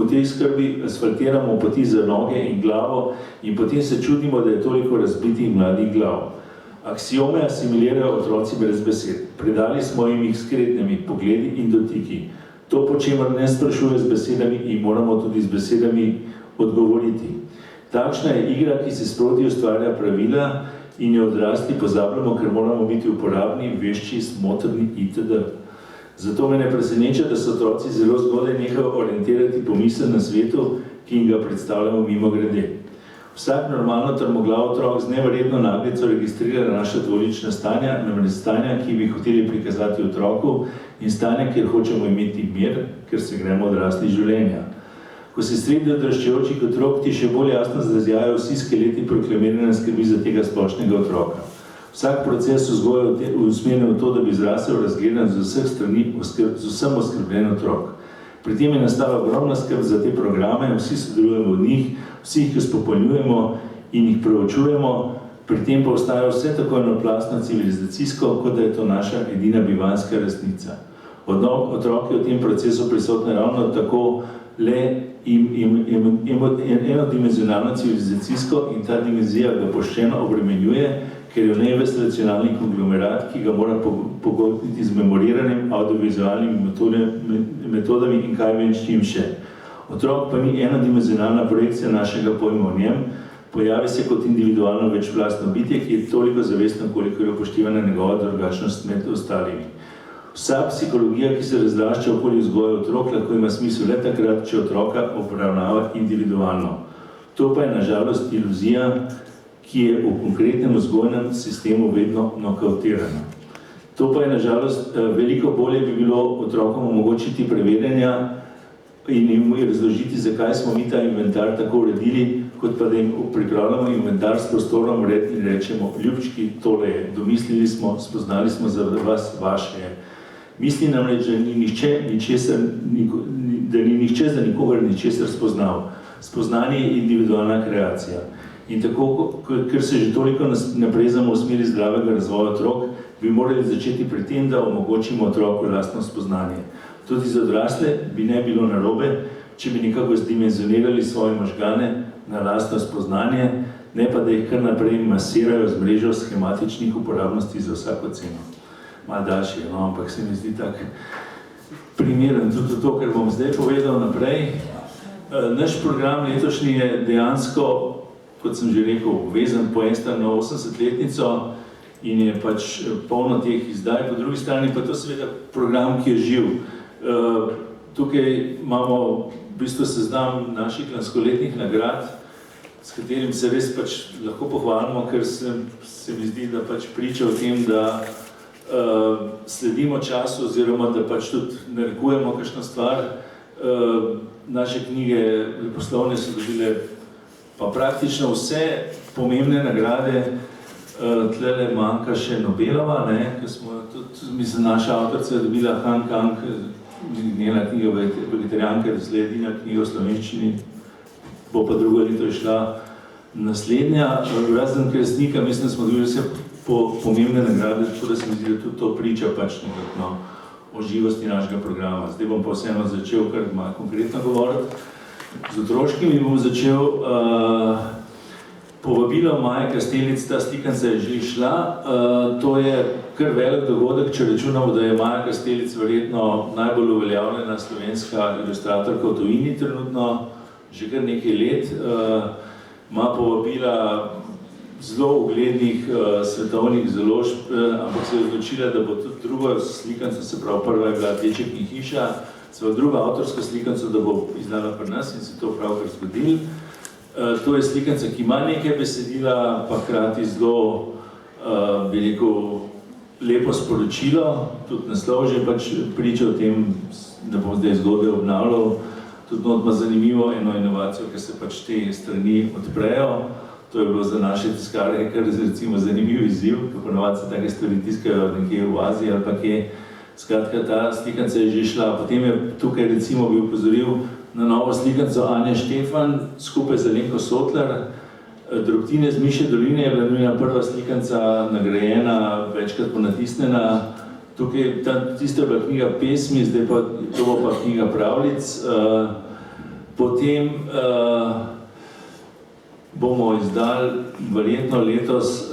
tej skrbi asfaltiramo poti za noge in glavo in potem se čudimo, da je toliko razbitih mladih glav. Aksiome asimilirajo otroci brez besed. Predali smo jim jih s kretnjami pogledi in dotiki. To, po čemer ne sprašuje z besedami in moramo tudi z besedami odgovoriti. Takšna je igra, ki se sproti ustvarja pravila in jo odrasli pozabljamo, ker moramo biti uporabni, vešči, smotrni itd. Zato me ne preseneča, da so otroci zelo zgodaj nehajo orientirati pomisel na svetu, ki jim ga predstavljamo mimogrede. Vsak normalno trmoglav otrok z neverjetno naglico registrira naša dvolična stanja, namreč stanja, ki bi hoteli prikazati otroku in stanja, kjer hočemo imeti mir, ker se gremo odrasli življenja. Ko se sredi odraščajočih otrok, ti še bolj jasno zazjajo vsi skeleti proklamirane skrbi za tega splošnega otroka. Vsak proces vzgoje je usmerjen v to, da bi zrasel razgledan z vseh strani z vsem oskrbljen otrok. Pri tem je nastala ogromna skrb za te programe, vsi sodelujemo v njih, vsi jih izpopolnjujemo in jih preučujemo, pri tem pa ostaja vse tako enoplastno civilizacijsko, kot da je to naša edina bivanjska resnica. Otroci v tem procesu prisotne ravno tako le enodimenzionalno civilizacijsko in ta dimenzija ga pošteno obremenjuje, ker je v njej ves racionalni konglomerat, ki ga mora pogoltniti z memoriranjem, audiovizualnimi metodami in kaj več čim še. Otrok pa ni enodimenzionalna projekcija našega pojma o njem, pojavi se kot individualno večplastno bitje, ki je toliko zavestno, koliko je upoštevana njegova drugačnost med ostalimi. Vsa psihologija, ki se razrašča okoli vzgoje otrok, lahko ima smisel le takrat, če otroka obravnava individualno. To pa je nažalost iluzija, ki je v konkretnem vzgojnem sistemu vedno nokautirana. To pa je nažalost veliko bolje bi bilo otrokom omogočiti preverjanja in jim razložiti, zakaj smo mi ta inventar tako uredili, kot pa da jim pripravljamo inventar s prostorom in rečemo, ljubčki, tole je, domislili smo, spoznali smo za vas, vaše je. Misli namreč, da ni nihče za nikogar ničesar spoznal. Spoznanje je individualna kreacija. In tako, ker se že toliko naprezamo v smeri zdravega razvoja otrok, bi morali začeti pri tem, da omogočimo otroku lastno spoznanje. Tudi za odrasle bi ne bilo narobe, če bi nekako zdimenzionirali svoje možgane na lastno spoznanje, ne pa da jih kar naprej masirajo z mrežo schematičnih uporabnosti za vsako ceno. Malo daljši je, no, ampak se mi zdi tak primeren tudi to, kar bom zdaj povedal naprej. Naš program letošnji je dejansko, kot sem že rekel, vezan po eni strani na 80-letnico in je pač polno teh izdaj, po drugi strani pa to seveda program, ki je živ. Tukaj imamo v bistvu seznam naših lanskoletnih nagrad, s katerim se res pač lahko pohvalimo, ker se mi zdi, da pač priča o tem, da sledimo času oziroma da pač tudi narekujemo kakšno stvar. Naše knjige leposlovne so dobile pa praktično vse pomembne nagrade. Tlele manjka še Nobelova, ker smo tudi, mislim, naša avtorica je dobila Han Kang, njena knjiga Vegetarijanka, da je edina knjiga v slovenščini, bo pa drugo leto išla naslednja. Razen Kresnika, mislim, smo dobili vse pomembne nagrade, tako da se mi zdi, da tudi to priča pač nekako o živosti našega programa. Zdaj bom pa vseeno začel kar malo konkretno govoriti. Z otroškimi bom začel povabilo Maje Kastelic, ta slikanca je že šla. To je kar velik dogodek, če računamo, da je Maja Kastelic verjetno najbolj uveljavljena slovenska ilustratorka v tujini trenutno, že kar nekaj let. Ima povabila zelo uglednih svetovnih založb, ampak se je odločila, da bo tudi druga slikanca, se pravi prva je bila Rdeča knjigiša, celo druga avtorska slikanca, da bo izdala pri nas in se to pravkar zgodilo. To je slikanca, ki ima nekaj besedila, pa hkrati zelo, bi rekel, lepo sporočilo, tudi naslov že pač priča o tem, da bom zdaj zgodaj obnavljal. Tudi not ima zanimivo eno inovacijo, ker se pač te strani odprejo. To je bilo za naše tiskarje kar recimo zanimiv izziv, ker ponovadi se take stvari tiskajo nekje v Aziji ali pa kje. Skratka, ta slikanca je že šla. Potem je tukaj recimo bi upozoril na novo slikanco Anje Štefan skupaj z Alenko Sotlar. Drobtine z Mišje doline je bila njena prva slikanca nagrajena, večkrat ponatisnjena. Tukaj, tista je bila knjiga pesmi, zdaj pa to bo pa knjiga pravljic. Potem bomo izdali verjetno letos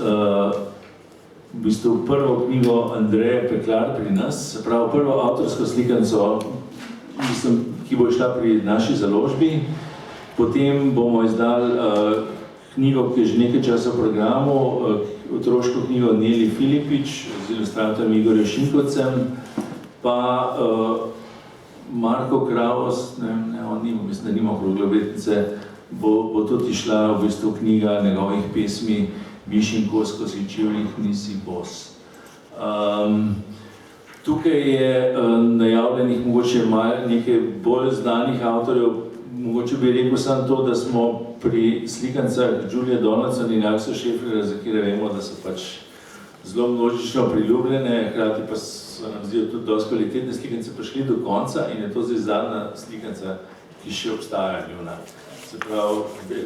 v bistvu prvo knjigo Andreje Peklar pri nas, se pravi prvo avtorsko slikanco, ki bo šla pri naši založbi. Potem bomo izdali knjigo, ki je že nekaj časa v programu, otroško knjigo Neli Filipič z ilustratorjem Igorjem Šinkovcem, pa Marko Kravos, on nima, mislim, da nima okroglovetnice, bo tudi išla v bistvu knjiga njegovih pesmi Mišin kos, ko si čevljih nisi bos. Tukaj je najavljenih mogoče nekaj bolj znanih avtorjev. Mogoče bi rekel samo to, da smo pri slikancah Julije Donaldson in Aksa Šefrera, za kire vemo, da so pač zelo množično priljubljene, hkrati pa so so nam zdijo tudi dosti kvalitetne slikance, prišli do konca in je to zdaj zadnja slikanca, ki še obstaja njuna. Se pravi,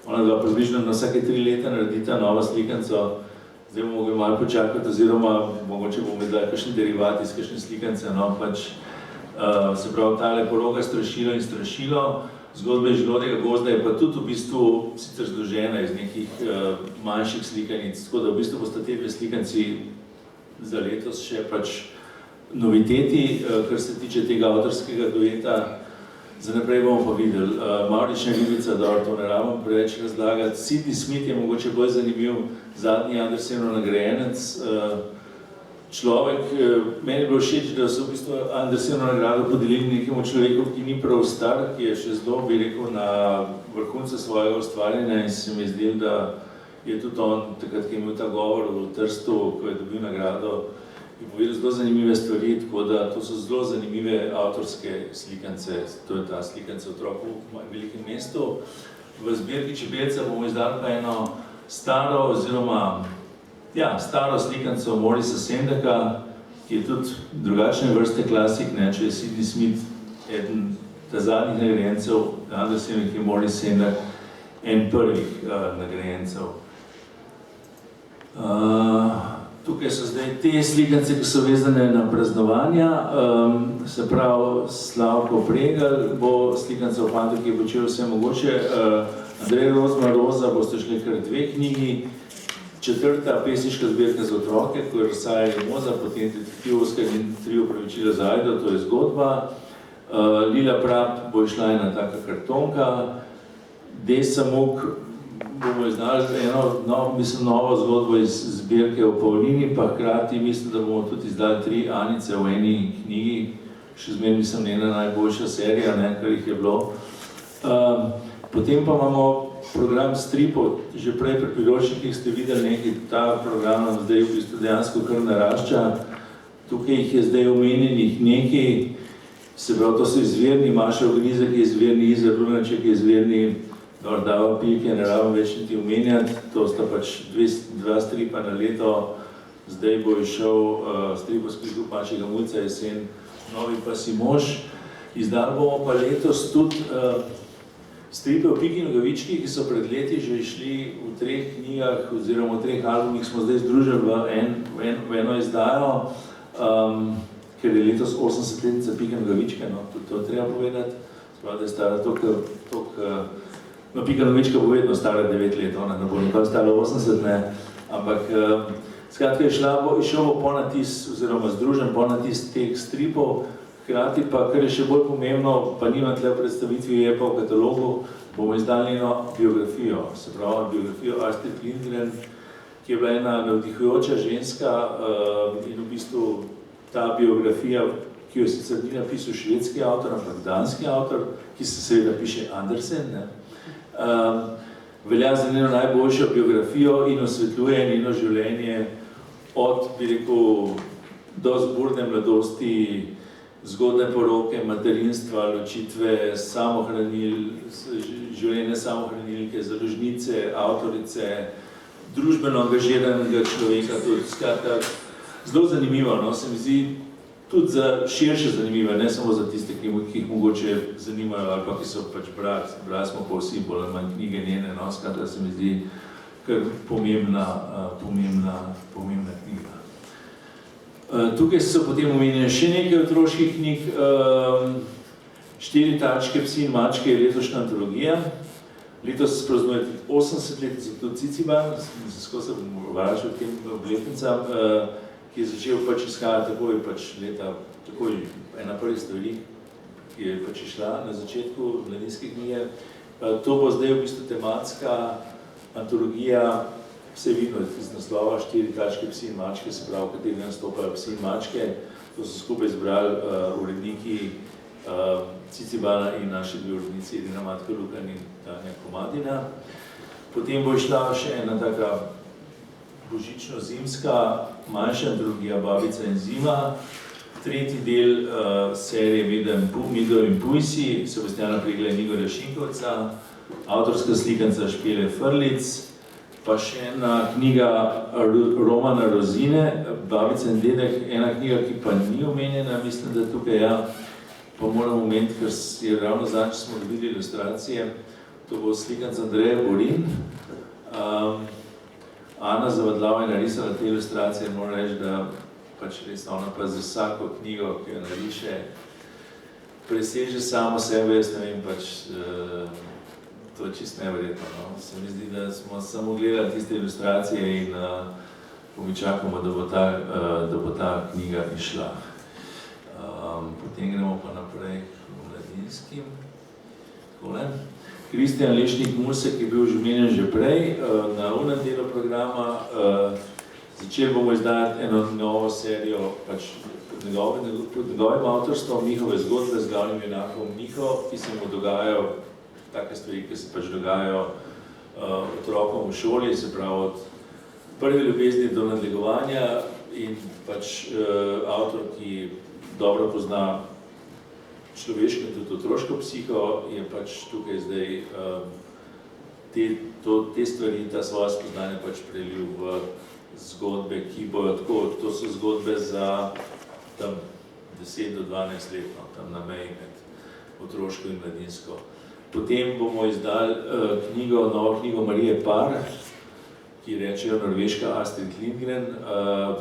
ona dva približno na vsake 3 leta naredita novo slikanco, zdaj bomo mogli malo počakati, oziroma mogoče bomo izdali kakšni derivati iz kakšne slikance, no pač, se pravi, tale Poroga, strašilo in strašilo, zgodba iz Želodnega gozda je pa tudi v bistvu sicer združena iz nekih manjših slikanic, tako da v bistvu bosta te dve slikanci za letos še pač noviteti, kar se tiče tega avtorskega dueta. Za naprej bomo pa videli. Mavrična ribica, dobro, to ne rabim preveč razlagati. Sidney Smith je mogoče bolj zanimiv, zadnji Andersenov nagrajenec človek. Meni je bilo všeč, da so v bistvu Andersenov nagrado podelili nekemu človeku, ki ni prav star, ki je še zelo, bi rekel, na vrhuncu svojega ustvarjanja in se mi je zdelo, da je tudi on, takrat, ki je imel ta govor v Trstu, ko je dobil nagrado, je povedal zelo zanimive stvari, tako da to so zelo zanimive avtorske slikance, to je ta slikance otrokov v mojem velikem mestu. V zbirki Čebelca bomo izdali pa eno staro, oziroma staro slikanco Morisa Sendaka, ki je tudi drugačne vrste klasik, ne, če je Sidney Smith eden zadnjih nagrajencev, Andersenovih je Moris Sendak en prvih nagrajencev. Tukaj so zdaj te slikance, ki so vezane na praznovanja, se pravi Slavko Pregelj bo slikanca o fantu, ki je počel vse mogoče, Andrej Rozmar Roza boste šli kar 2 knjigi, 4. pesniška zbirka za otroke, ko je Rsaja in Moza, potem detektivovska in 3 opravičila za Ajdo, to je zgodba, Lila Prap bo išla ena taka kartonka, Desa Muk bomo izdali novo zgodbo iz zbirke o Pavlini, pa hkrati mislim, da bomo tudi izdali 3 Anice v eni knjigi, še zmeraj mislim njena najboljša serija, kar jih je bilo. Potem pa imamo program stripov, že prej pri priročnikih ste videli nekaj, ta program nam zdaj v bistvu dejansko kar narašča. Tukaj jih je zdaj omenjenih nekaj, se pravi, to so izvirni, Maša Ogrizek je izvirni, Iza Runaček je izvirni, Dava Pilke, ne rabim več niti omenjati, to sta pač 2 stripa na leto, zdaj bo išel stripovski klub Mačjega mulca jesen, Novi pa si mož. Izdali bomo pa letos tudi stripe o Piki Nogavički, ki so pred leti že išli v 3 knjigah oziroma v 3 albumih, smo zdaj združili v eno izdajo, ker je letos 80-letnica Pike Nogavičke, no, tudi to treba povedati, sprav, da je stara toliko, no, Pika Nogavička bo vedno stara 9 let, ona ne bo nikoli stara 80, ne, ampak skratka išel bo ponatis, oziroma združen ponatis teh stripov, hkrati pa, kar je še bolj pomembno, pa nimam tle v predstavitvi, je pa v katalogu, bomo izdali eno biografijo, se pravi biografijo Astrid Lindgren, ki je bila ena navdihujoča ženska in v bistvu ta biografija, ki jo sicer ni napisal švedski avtor, ampak danski avtor, ki se seveda piše Andersen, ne, velja za njeno najboljšo biografijo in osvetljuje njeno življenje od, bi rekel, do zburne mladosti, zgodne poroke, materinstva, ločitve, življenje samohranilke, založnice, avtorice, družbeno angažiranega človeka, tudi skratka, zelo zanimivo, no, se mi zdi tudi za širše zanimive, ne samo za tiste, ki jih mogoče zanimajo ali pa ki so pač brali smo pa vsi bolj ali manj knjige njene, no, skratka se mi zdi kar pomembna knjiga. Tukaj so potem omenjene še nekaj otroških knjig, 4 tačke, psi in mačke je letošnja antologija. Letos se praznuje 80 let za to Ciciban, skozi se bom vračal tem obletnicam, ki je začel pač izhajati takoj pač leta, takoj ena prvih stvari, ki je pač išla na začetku mladinske knjige. To bo zdaj v bistvu tematska antologija, vse vidno iz naslova 4 tačke, psi in mačke, se pravi, v kateri nastopajo psi in mačke. To so skupaj izbrali uredniki Cicibana in naši 2 urednici, Irina Matka Lukan in Tanja Komadina. Potem bo išla še ena taka božično-zimska, manjša antologija Babica in zima, 3. del serije Mido in Pujsi, Sebastiana Pregla in Igorja Šinkovca, avtorska slikanca Špele Frlic, pa še ena knjiga Romana Rozine, Babica in dedek, ena knjiga, ki pa ni omenjena, mislim, da tukaj pa moram omeniti, ker je ravno zadnjič smo dobili ilustracije, to bo slikanec Andreja Borin. Ana Zavadlava je narisala te ilustracije, moram reči, da pač res ona pa za vsako knjigo, ki jo nariše, preseže samo sebe, jaz ne vem, pač to je čisto neverjetno, no. Se mi zdi, da smo samo gledali tiste ilustracije in mi čakamo, da bo ta knjiga išla. Potem gremo pa naprej k mladinskim. Kristjan Lešnik-Mursek je bil že omenjen že prej na unem delu programa. Začeli bomo izdajati eno novo serijo pod njegovim avtorstvom, njihove zgodbe z glavnim junakom Miho, ki se mu dogajajo take stvari, ki se pač dogajajo otrokom v šoli, se pravi od prve ljubezni do nadlegovanja in pač avtor, ki dobro pozna človeško in tudi otroško psiho, je pač tukaj zdaj te stvari, ta svoja spoznanja pač prelil v zgodbe, ki bojo tako, to so zgodbe za tam 10 do 12 let, tam na meji med otroško in mladinsko. Potem bomo izdali novo knjigo Marije Parr, ki rečejo norveška Astrid Lindgren.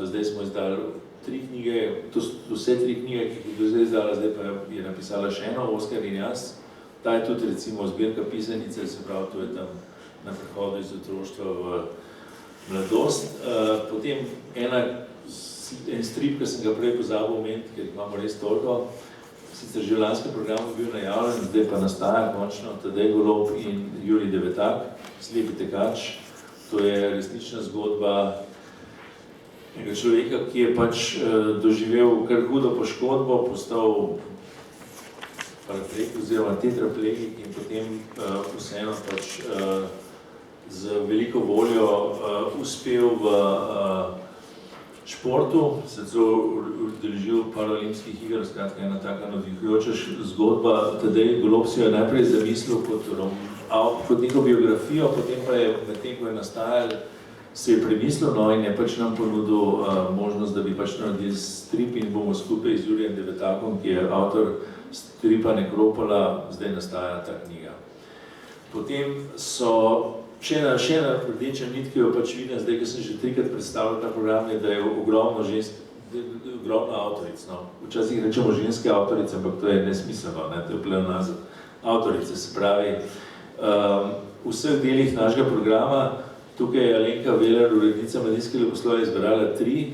Do zdaj smo izdali 3 knjige, vse 3 knjige, ki jih do zdaj izdala, zdaj pa je napisala še eno, Oskar in jaz. Ta je tudi recimo zbirka pisanice, se pravi, to je tam na prehodu iz otroštva v mladost. Potem en strip, ki sem ga prej pozabil omeniti, ker imamo res toliko, sicer že v lanskem programu bil najavljen, zdaj pa nastaja končno Tadej Golob in Jurij Devetak, Slepi tekač. To je resnična zgodba enega človeka, ki je pač doživel kar hudo poškodbo, postal paraplegik oziroma tetraplegik in potem vseeno pač z veliko voljo uspel v športu, se celo udeležil paralimpijskih iger, skratka ena taka navdihujoča zgodba. Tadej Golob si jo najprej zamislil kot neko biografijo, potem pa je medtem, ko je nastajal, se je premislil, no, in je pač nam ponudil možnost, da bi pač naredili strip in bomo skupaj z Jurijem Devetakom, ki je avtor stripa Nekropola, zdaj nastaja ta knjiga. Potem so še ena rdeča nit, ki jo pač vidim zdaj, ker sem že 3-krat predstavljal ta program, je, da je ogromno avtoric. No. Včasih rečemo ženske avtorice, ampak to je nesmiselno, ne? To je pleonazem. Avtorice, se pravi, v vseh delih našega programa. Tukaj je Alenka Veler, urednica Mladinske leposlovja, izbrala 3.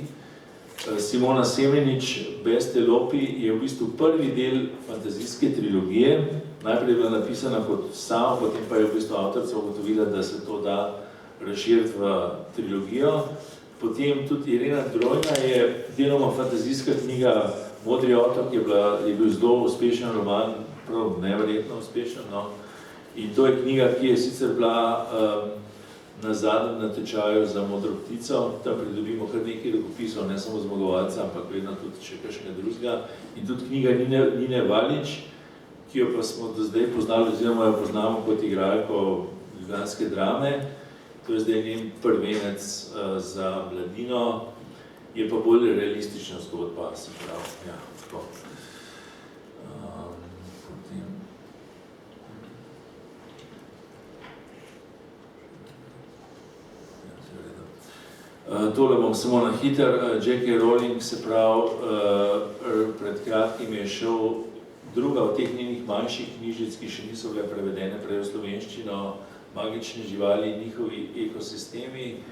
Simona Semenič, Beste Lopi, je v bistvu prvi del fantazijske trilogije. Najprej je bila napisana kot sama, potem pa je v bistvu avtorica ugotovila, da se to da razširiti v trilogijo. Potem tudi Irena Drojna je deloma fantazijska knjiga Modri otok, je bil zelo uspešen roman, prav neverjetno uspešen, no. In to je knjiga, ki je sicer bila na zadnjem natečaju za Modro ptico, tam pridobimo kar nekaj rokopisov, ne samo zmagovalca, ampak vedno tudi še kakšnega drugega. In tudi knjiga Nine Valič, ki jo pa smo do zdaj poznali, oziroma jo poznamo kot igralko ljubljanske drame. To je zdaj njen prvenec za mladino, je pa bolj realistična zgodba, se pravi. Ja, tako. Tole bom samo na hiter. J.K. Rowling, se pravi, pred kratkim je šel druga od teh njenih manjših knjižic, ki še niso bile prevedene prej v slovenščino, Magične živali in njihovi ekosistemi.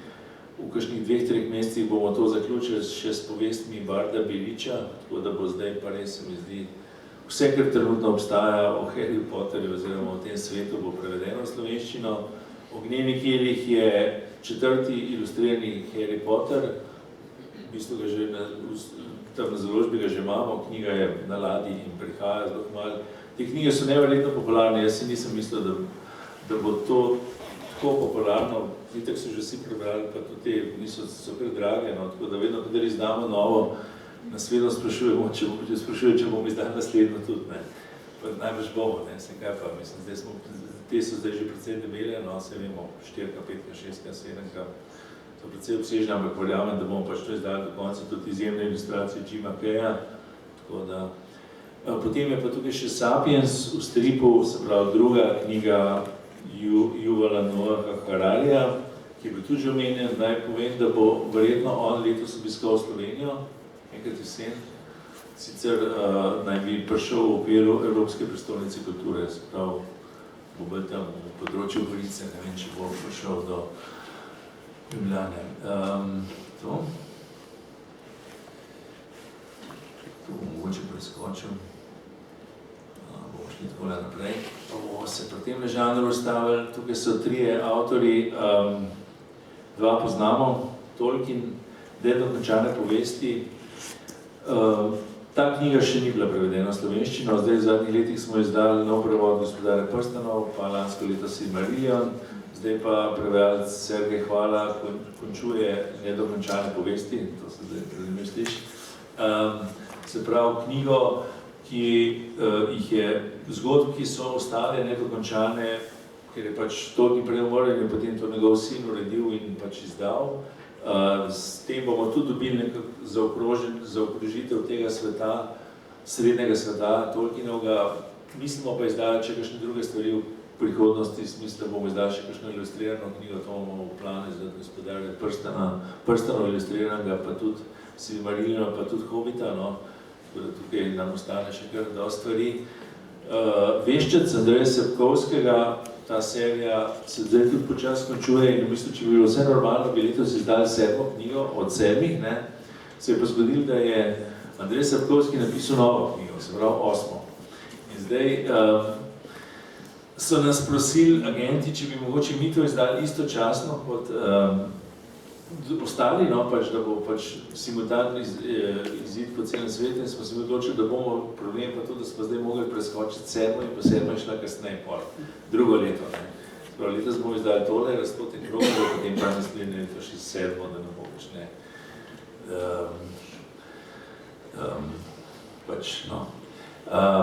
V kakšnih 2-3 mesecih bomo to zaključili še s povestmi Barda Biliča, tako da bo zdaj pa res, se mi zdi, vse, kar trenutno obstaja o Harry Potterju oziroma o tem svetu, bo prevedeno v slovenščino. Ognjeni kelih je 4. ilustrirani Harry Potter, v bistvu ga že tam na založbi ga že imamo, knjiga je na ladji in prihaja zelo malo. Te knjige so neverjetno popularne, jaz si nisem mislil, da bo to tako popularno. Itak so že vsi prebrali, pa tudi so kar drage, no, tako da vedno, kadar izdamo novo, nas vedno sprašujemo, če bomo izdali naslednjo tudi, ne. Pa najbrž bomo, ne, sem kaj pa, mislim, zdaj smo te so zdaj že precej debele, no, se vemo, 4, 5, 6, 7, so precej obsežne, ampak verjamem, da bomo pač to izdali do konca, tudi izjemne ilustracije Jima Keja, tako da. Potem je pa tukaj še Sapiens v stripu, se pravi druga knjiga Yuvala Noaha Hararija, ki je bil tudi že omenjen. Naj povem, da bo verjetno on letos obiskal Slovenijo, enkrat jesen. Sicer naj bi prišel v okviru Evropske prestolnice kulture, se pravi, bo bolj tam v področju Gorice, ne vem, če bo prišel do Ljubljane. To bom mogoče preskočil. Bomo šli takole naprej. Bomo se pri tem žanru ustavili. Tukaj so 3 avtorji, 2 poznamo, Tolkien, Nedokončane povesti. Ta knjiga še ni bila prevedena v slovenščino, zdaj v zadnjih letih smo izdali nov prevod Gospodarja prstanov, pa lansko leto Silmarillion, zdaj pa prevajalec Sergej Hvala končuje Nedokončane povesti, to se zdaj predvsem sliši. Se pravi, knjigo, ki jih je zgodb, ki so ostale nedokončane, ker je pač Tolkien prej umrl in je potem to njegov sin uredil in pač izdal. S tem bomo tudi dobili zaokrožitev tega sveta, srednjega sveta, Tolkienovega. Mislimo pa izdali še kakšne druge stvari v prihodnosti, smislu, da bomo izdali še kakšno ilustrirano knjigo, to bomo v plane za Gospodarja prstanov ilustriranega, pa tudi Silmarilliona, pa tudi Hobita, no. Tako da tukaj nam ostane še kar dosti stvari. Veščec Andreja Sepkovskega, ta serija se zdaj tudi počas končuje in v bistvu, če bi bilo vse normalno, bi letos izdali 7. knjigo od 7, ne. Se je pa zgodilo, da je Andrej Sepkovski napisal novo knjigo, se pravi 8. In zdaj so nas prosili agenti, če bi mogoče mi to izdali istočasno kot ostali, no, pač, da bo pač simultanni izid po celem svetu in smo se odločili, da bomo, problem pa tudi, da smo zdaj mogli preskočiti 7. in po 7. je šla kasneje pol, drugo leto, ne. Sprav, letos bomo izdali tole, Razpotek krogov, potem pa naslednje leto še 7, da ne bo več, ne. Pač, no.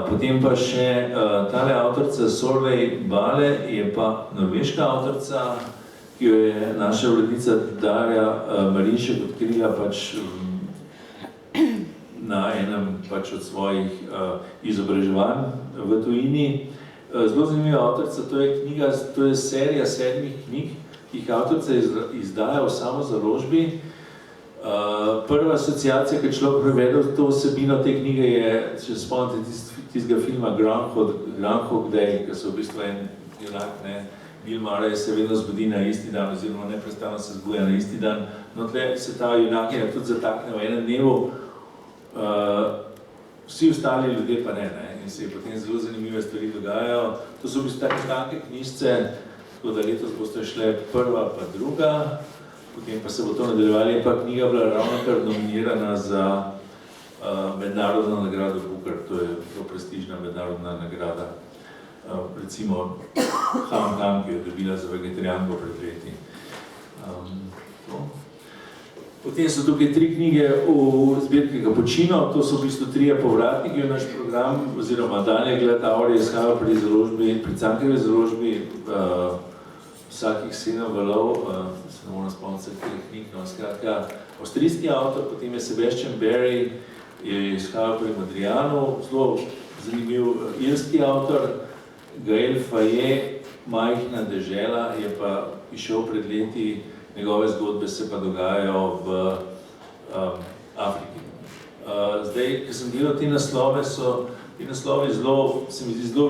Potem pa še tale avtorica Solveig Bale je pa norveška avtorica, ki jo je naša urednica Darja Marinšek odkrila pač na enem pač od svojih izobraževanj v tujini. Zelo zanimiva avtorica, to je serija 7 knjig, ki jih avtorica izdaja v samozaložbi. Prva asociacija, ki je človek prevedel to vsebino te knjige, je, če spomnite tistega filma Groundhog Day, ki so v bistvu en junak, ne, Bill Murray se vedno zbudi na isti dan, oziroma neprestano se zbuja na isti dan. No, tle se ta junakinja tudi zatakne v enem dnevu, vsi ostali ljudje pa ne, in se potem zelo zanimive stvari dogajajo. To so v bistvu take tanke knjižce, tako da letos boste šle prva pa druga, potem pa se bo to nadaljevali, pa knjiga bila ravnokar nominirana za mednarodno nagrado Booker, to je zelo prestižna mednarodna nagrada. Recimo Ham, ki jo dobila za vegetarijanko pred leti. Potem so tukaj 3 knjige v zbirki Cappuccino, to so v bistvu 3 povratniki v naš program, oziroma Danje Glatauri izhajajo pri Cankarjevi založbi vsakih 7 valov, se ne moram spomniti teh knjig, no, skratka, avstrijski avtor, potem je Sebastian Barry, je izhajal pri Modrijanu, zelo zanimiv irski avtor, Gael Faye, Majhna dežela, je pa išel pred leti, njegove zgodbe se pa dogajajo v Afriki. Zdaj, ko sem delal te naslove, ti naslovi se mi zdi zelo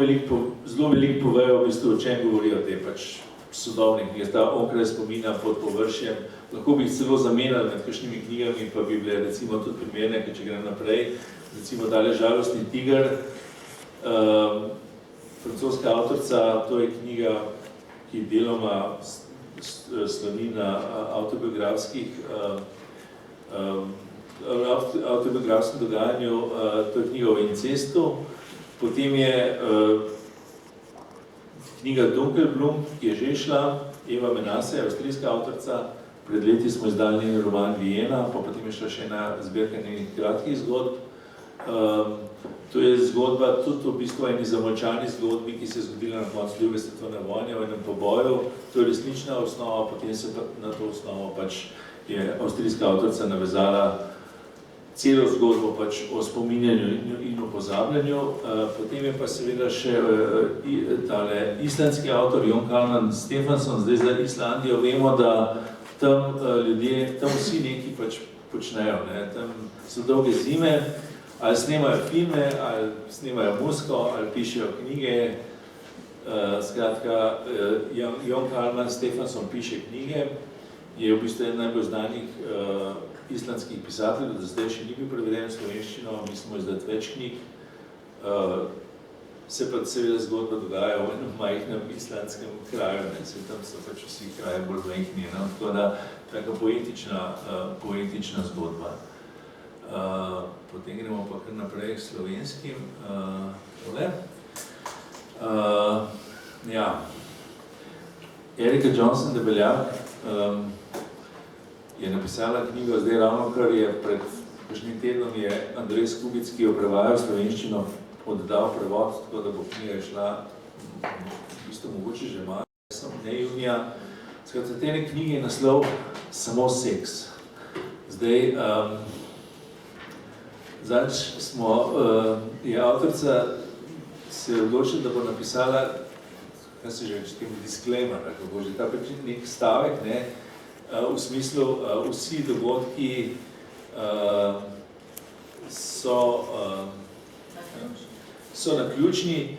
veliko povejo, v bistvu, o čem govorijo te pač sodobne knjige, ta Onkraj spomina pod površjem. Lahko bi jih celo zamenjali med kakšnimi knjigami, pa bi bile recimo tudi primerne, če grem naprej, recimo tale Žalostni tiger, francoska avtorica, to je knjiga, ki deloma sloni na avtobiografskem dogajanju, to je knjiga o incestu. Potem je knjiga Dunkelblum, ki je že šla, Eva Menasse, avstrijska avtorica. Pred leti smo izdali njen roman Viena, pa potem je šla še ena zbirka njenih kratkih zgodb. To je zgodba tudi v bistvu eni zamolčani zgodbi, ki se je zgodila na koncu druge svetovne vojne, v enem poboju. To je resnična osnova, potem se na to osnovo pač je avstrijska avtorica navezala celo zgodbo pač o spominjanju in o pozabljanju. Potem je pa seveda še tale islandski avtor Jón Kalman Stefánsson, zdaj za Islandijo vemo, da tam ljudje, tam vsi neki pač počnejo, ne? Tam so dolge zime, ali snemajo filme, ali snemajo muziko, ali pišejo knjige. Skratka, Jón Kalman Stefánsson piše knjige, je v bistvu eden najbolj znanih islandskih pisateljev, da zdaj še ni bil preveden v slovenščino, mi smo izdati več knjig. Se pa seveda zgodba dogaja v enem majhnem islandskem kraju, ne, tam so pač vsi kraji bolj majhni, no, tako da taka poetična zgodba. Potem gremo pa kar naprej k slovenskim. Tole. Ja. Erika Johnson Debeljak je napisala knjigo, zdaj ravno kar je pred kakšnim tednom je Andrej Skubic, ki jo prevajal v slovenščino, oddal prevod, tako da bo knjiga šla v bistvu mogoče že malo, ne junija. Skratka, te knjige je naslov Samo seks. Zdaj, zadnjič je avtorica se odločila, da bo napisala, kaj se že reči, disclaimer, kako bo že ta nek stavek, ne, v smislu, vsi dogodki so naključni,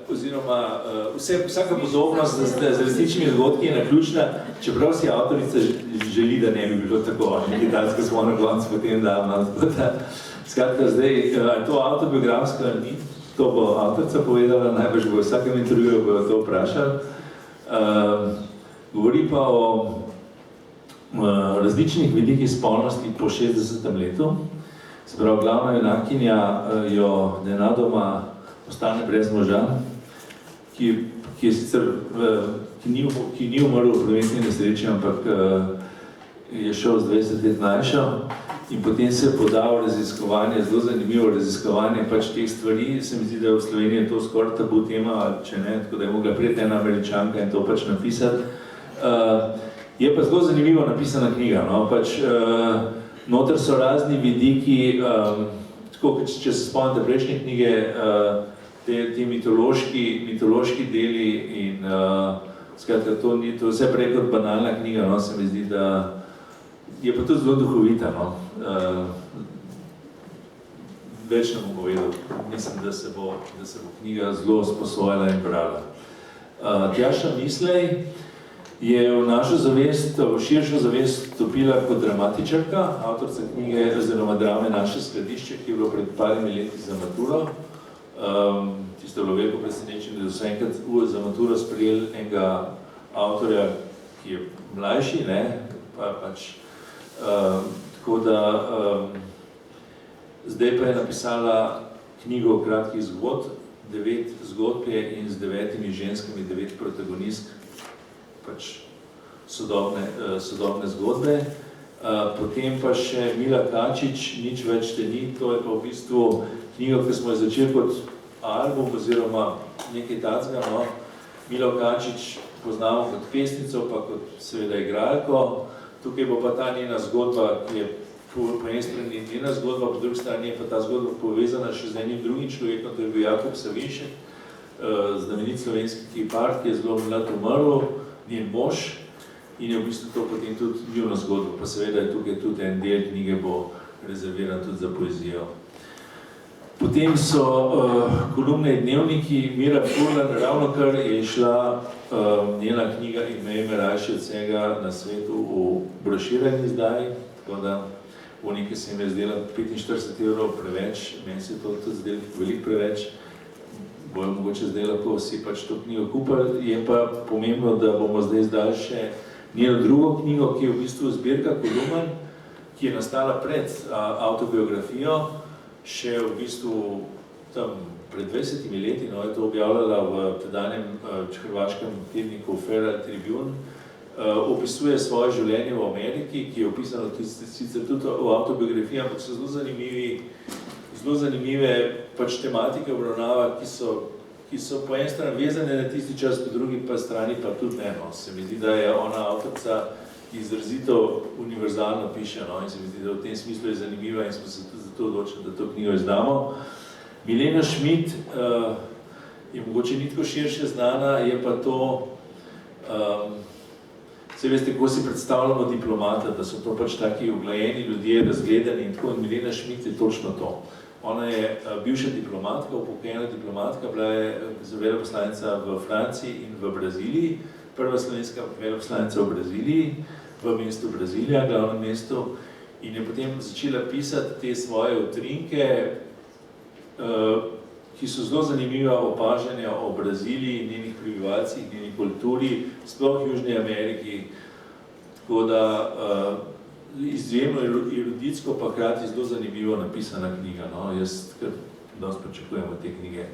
oziroma vsaka podobnost z različnimi dogodki je naključna, čeprav si avtorica želi, da ne bi bilo tako, nekaj danska smo na koncu potem dam. Skratka, zdaj, je to avtobiografsko ali ni, to bo avtorica povedala, najbrž bo v vsakem intervjuju bojo to vprašali. Govori pa o različnih vidikih spolnosti po 60. letu. Se pravi, glavna junakinja jo nenadoma ostane brez moža, ki je sicer, ki ni umrl v prometni nesreči, ampak je šel z 20 let mlajšo in potem se je podal raziskovanje, zelo zanimivo raziskovanje pač teh stvari. Se mi zdi, da v Sloveniji je to skoraj tabu tema, če ne, tako da je mogla priti ena Američanka in to pač napisati. Je pa zelo zanimivo napisana knjiga, no, pač noter so razni vidiki, tako, če se spomnite prejšnje knjige, te mitološki deli in skratka, to je vse prej kot banalna knjiga, no, se mi zdi, da je pa tudi zelo duhovita, no. Več ne bom povedal, mislim, da se bo knjiga zelo sposojala in brala. Tjaša Mislej je v našo zavest, v širšo zavest vstopila kot dramatičarka, avtorica knjige oziroma drame Naše skladišče, ki je bilo pred parimi leti za maturo. Tisto je bilo veliko presenečenje, da so enkrat za maturo sprejeli enega avtorja, ki je mlajši, ne, pa pač tako da zdaj pa je napisala knjigo kratkih zgodb, 9 zgodb je in z 9 ženskami, 9 protagonistk, pač sodobne zgodbe. Potem pa še Mila Kačič, Nič več te ni, to je pa v bistvu knjigo, ki smo jo začeli kot album oziroma nekaj takega, no. Milo Kačič poznamo kot pesnico, pa kot seveda igralko. Tukaj bo pa ta njena zgodba, ki je po eni strani njena zgodba, po drugi strani je pa ta zgodba povezana še z enim drugim človekom, to je bil Jakob Savinšek, znamenit slovenski kipar, ki je zelo mlad umrl, njen mož, in je v bistvu to potem tudi njuno zgodbo, pa seveda je tukaj tudi en del knjige bo rezerviran tudi za poezijo. Potem so kolumne in dnevniki, Mira Furlan, ravno kar je šla njena knjiga Ime ime rajši od vsega na svetu v broširani izdaji, tako da v nekaj se jim je zdela 45 € preveč, meni se je to tudi zdelo veliko preveč, bojo mogoče zdaj lahko vsi pač to knjigo kupili. Je pa pomembno, da bomo zdaj izdali še njeno drugo knjigo, ki je v bistvu zbirka kolumn, ki je nastala pred avtobiografijo, še v bistvu tam pred 20 leti, no, je to objavljala v tedanjem hrvaškem tedniku Feral Tribune, opisuje svoje življenje v Ameriki, ki je opisano sicer tudi v avtobiografiji, ampak so zelo zanimivi zelo zanimive pač tematike obravnava, ki so po eni strani vezane na tisti čas, po drugi pa strani pa tudi ne. No. Se mi zdi, da je ona avtorica izrazito univerzalno piše, no, in se mi zdi, da v tem smislu je zanimiva in smo se tudi zato odločili, da to knjigo izdamo. Milena Schmidt je mogoče ni tako širše znana, je pa to, vse veste, kako si predstavljamo diplomata, da so to pač taki uglajeni ljudje, razgledani in tako, in Milena Schmidt je točno to. Ona je bivša diplomatka, upokojena diplomatka, bila je veleposlanica v Franciji in v Braziliji, prva slovenska veleposlanica v Braziliji, v mestu Brazilija, glavnem mestu, in je potem začela pisati te svoje utrinke, ki so zelo zanimiva opažanja o Braziliji, njenih prebivalcih, njeni kulturi, sploh v Južni Ameriki, tako da izjemno eruditsko, pa hkrati zelo zanimivo napisana knjiga, no, jaz kar dosti pričakujem od te knjige.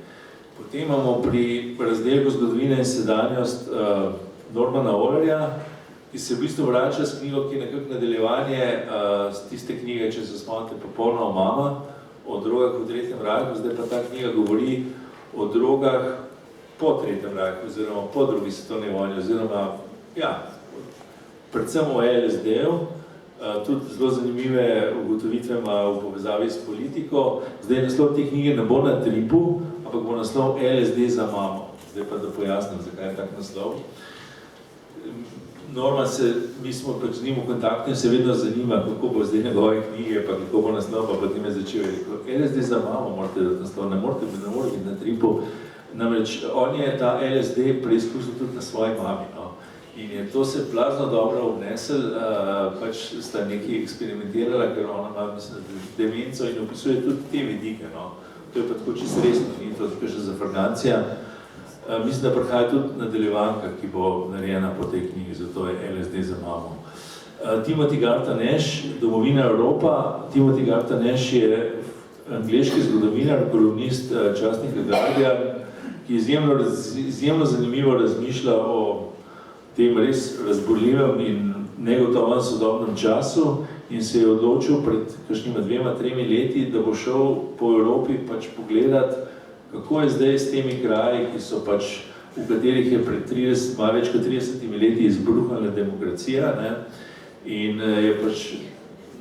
Potem imamo pri razdelku Zgodovina in sedanjost Normana Ohlerja, ki se v bistvu vrača s knjigo, ki je nekako nadaljevanje z tiste knjige, če se spomnite, Popolna omama, o drogah v Tretjem rajhu, zdaj pa ta knjiga govori o drogah po Tretjem rajhu, oziroma po drugi svetovni vojni, oziroma, ja, predvsem o LSD-ju, tudi zelo zanimive ugotovitve ima v povezavi s politiko. Zdaj naslov te knjige ne bo na tripu, ampak bo naslov LSD za mamo. Zdaj pa da pojasnim, zakaj je tak naslov. Norman mi smo pač z njim v kontaktu in se vedno zanima, kako bo zdaj njegove knjige, pa kako bo naslov, pa potem je začel rekel, LSD za mamo morate dati naslov, ne morate biti na tripu. Namreč, on je ta LSD preizkusil tudi na svoji mami, no. In je to se blazno dobro obnesel, pač sta nekaj eksperimentirala, ker ona ima, mislim, demenco in opisuje tudi te vidike, no. To je pa tako čisto resno, ni to tako še zafrgancija. Mislim, da prihaja tudi nadaljevanka, ki bo narejena po tej knjigi, zato je LSD za mamo. Timothy Garton Ash, Domovina Evropa. Timothy Garton Ash je angleški zgodovinar, kolumnist časnika Guardian, ki izjemno zanimivo razmišlja o tem res razborljivem in negotovem sodobnem času in se je odločil pred kakšnima 2-3 leti, da bo šel po Evropi pač pogledat, kako je zdaj s temi kraji, ki so pač, v katerih je pred malo več kot 30 leti izbruhnila demokracija, ne? In je pač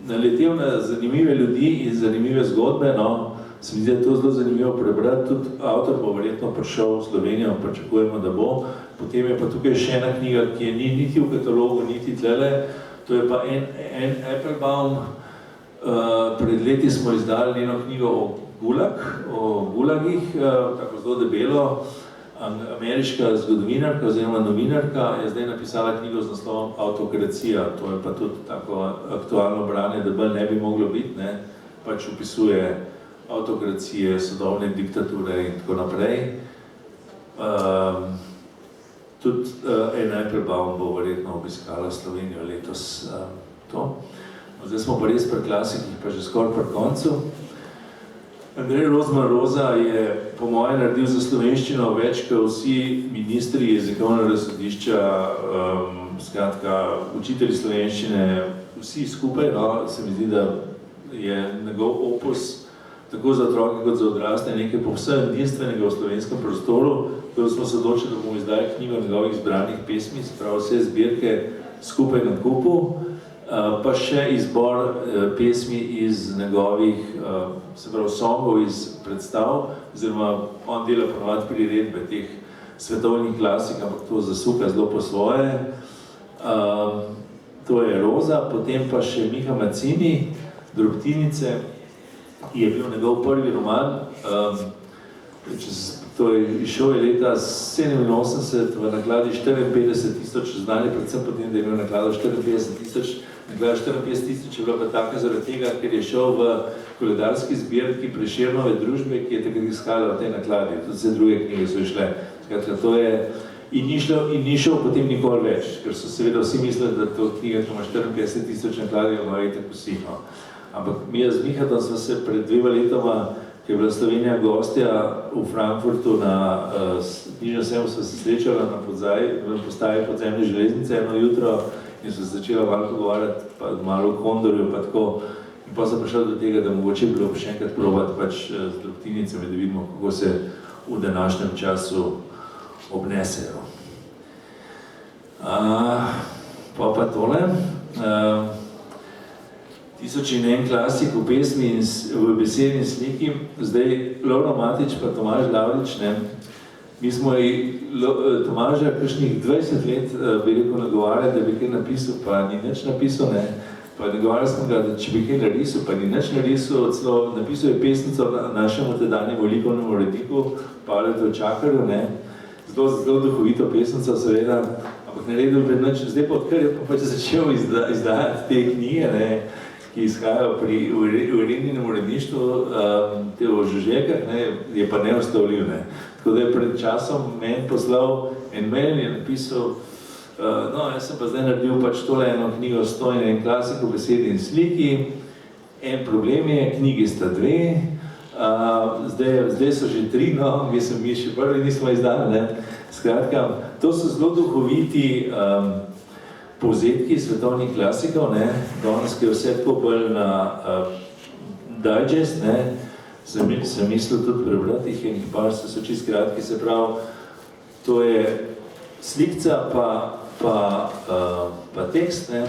naletel na zanimive ljudi in zanimive zgodbe, no, se mi zdi, da je to zelo zanimivo prebrati, tudi avtor bo verjetno prišel v Slovenijo, pričakujemo, da bo. Potem je pa tukaj še ena knjiga, ki je ni niti v katalogu, niti tlele, to je pa Anne Applebaum. Pred leti smo izdali njeno knjigo o gulagih, tako zelo debelo. Ameriška zgodovinarka oziroma novinarka je zdaj napisala knjigo z naslovom Autokracija, to je pa tudi tako aktualno branje, da bolj ne bi moglo biti, ne, pač opisuje autokracije, sodobne diktature in tako naprej. Tudi Anne Applebaum bo verjetno obiskala Slovenijo letos to. Zdaj smo pa res pri klasikih, pa že skoraj pri koncu. Andrej Rozman Roza je po moje naredil za slovenščino več, kot vsi ministri jezikovnega sodišča, skratka, učitelji slovenščine, vsi skupaj, no, se mi zdi, da je njegov opus tako za otroke kot za odrasle nekaj povsem edinstvenega v slovenskem prostoru, ko smo se odločili, da bomo izdali knjigo njegovih zbranih pesmi, se pravi vse zbirke skupaj na kupu, pa še izbor pesmi iz njegovih, se pravi songov iz predstav, oziroma on dela ponovadi priredbe teh svetovnih klasik, ampak to zasuka zelo po svoje. To je Roza, potem pa še Miha Mazzini, Drobtinice, je bil njegov prvi roman, to je išel leta 87 v nakladi 54,000, znali predvsem potem, da je imel naklado 54,000, naklada 54,000 je bila pa taka zaradi tega, ker je šel v koledarski zbirki Prešernove družbe, ki je takrat iskala v tej nakladi, tudi vse druge knjige so išle. Skratka, to je in ni šel potem nikoli več, ker so seveda vsi mislili, da to knjiga, ki ima 54,000 nakladi, ima tako vsi, no. Ampak mi z Mihatom smo se pred 2 letoma, ki je bila Slovenija gostja v Frankfurtu na knjižnem sejmu, smo se srečali na postaji podzemne železnice eno jutro in so se začela malo pogovarjati, pa malo o Kondorju, pa tako. In pa sem prišel do tega, da mogoče bilo še enkrat probati pač z drobtinicami, da vidimo, kako se v današnjem času obnesejo. Pa tole. 1001 klasik v pesmi in v besedni sliki, zdaj Lovro Matič pa Tomaž Lavrič, ne, mi smo Tomaža kakšnih 20 let bi rekel nagovarjali, da bi kaj napisal, pa ni nič napisal, ne, pa nagovarjali smo ga, da če bi kaj narisal, pa ni nič narisal, celo napisal je pesnico našemu tedanjemu likovnemu uredniku, Pavletu Čakarju, ne, zelo duhovito pesnico, seveda, ampak naredil bi nič, zdaj pa odkar je pa pač začel izdajati te knjige, ne, ki izhajajo pri urednjenem uredništvu, te o Žužekah, ne, je pa neustavljiv, ne. Tako da je pred časom meni poslal en mail, je napisal, no, jaz sem pa zdaj naredil pač tole eno knjigo 101 klasik v besedi in sliki, en problem je, knjigi sta 2, zdaj so že 3, no, mislim, mi še prvi nismo izdali, ne. Skratka, to so zelo duhoviti povzetki svetovnih klasikov, ne, danes, ki je vse tako bolj na digest, ne, sem mislil tudi prebrati jih in par so čisto kratki, se pravi, to je slikca pa tekst, ne,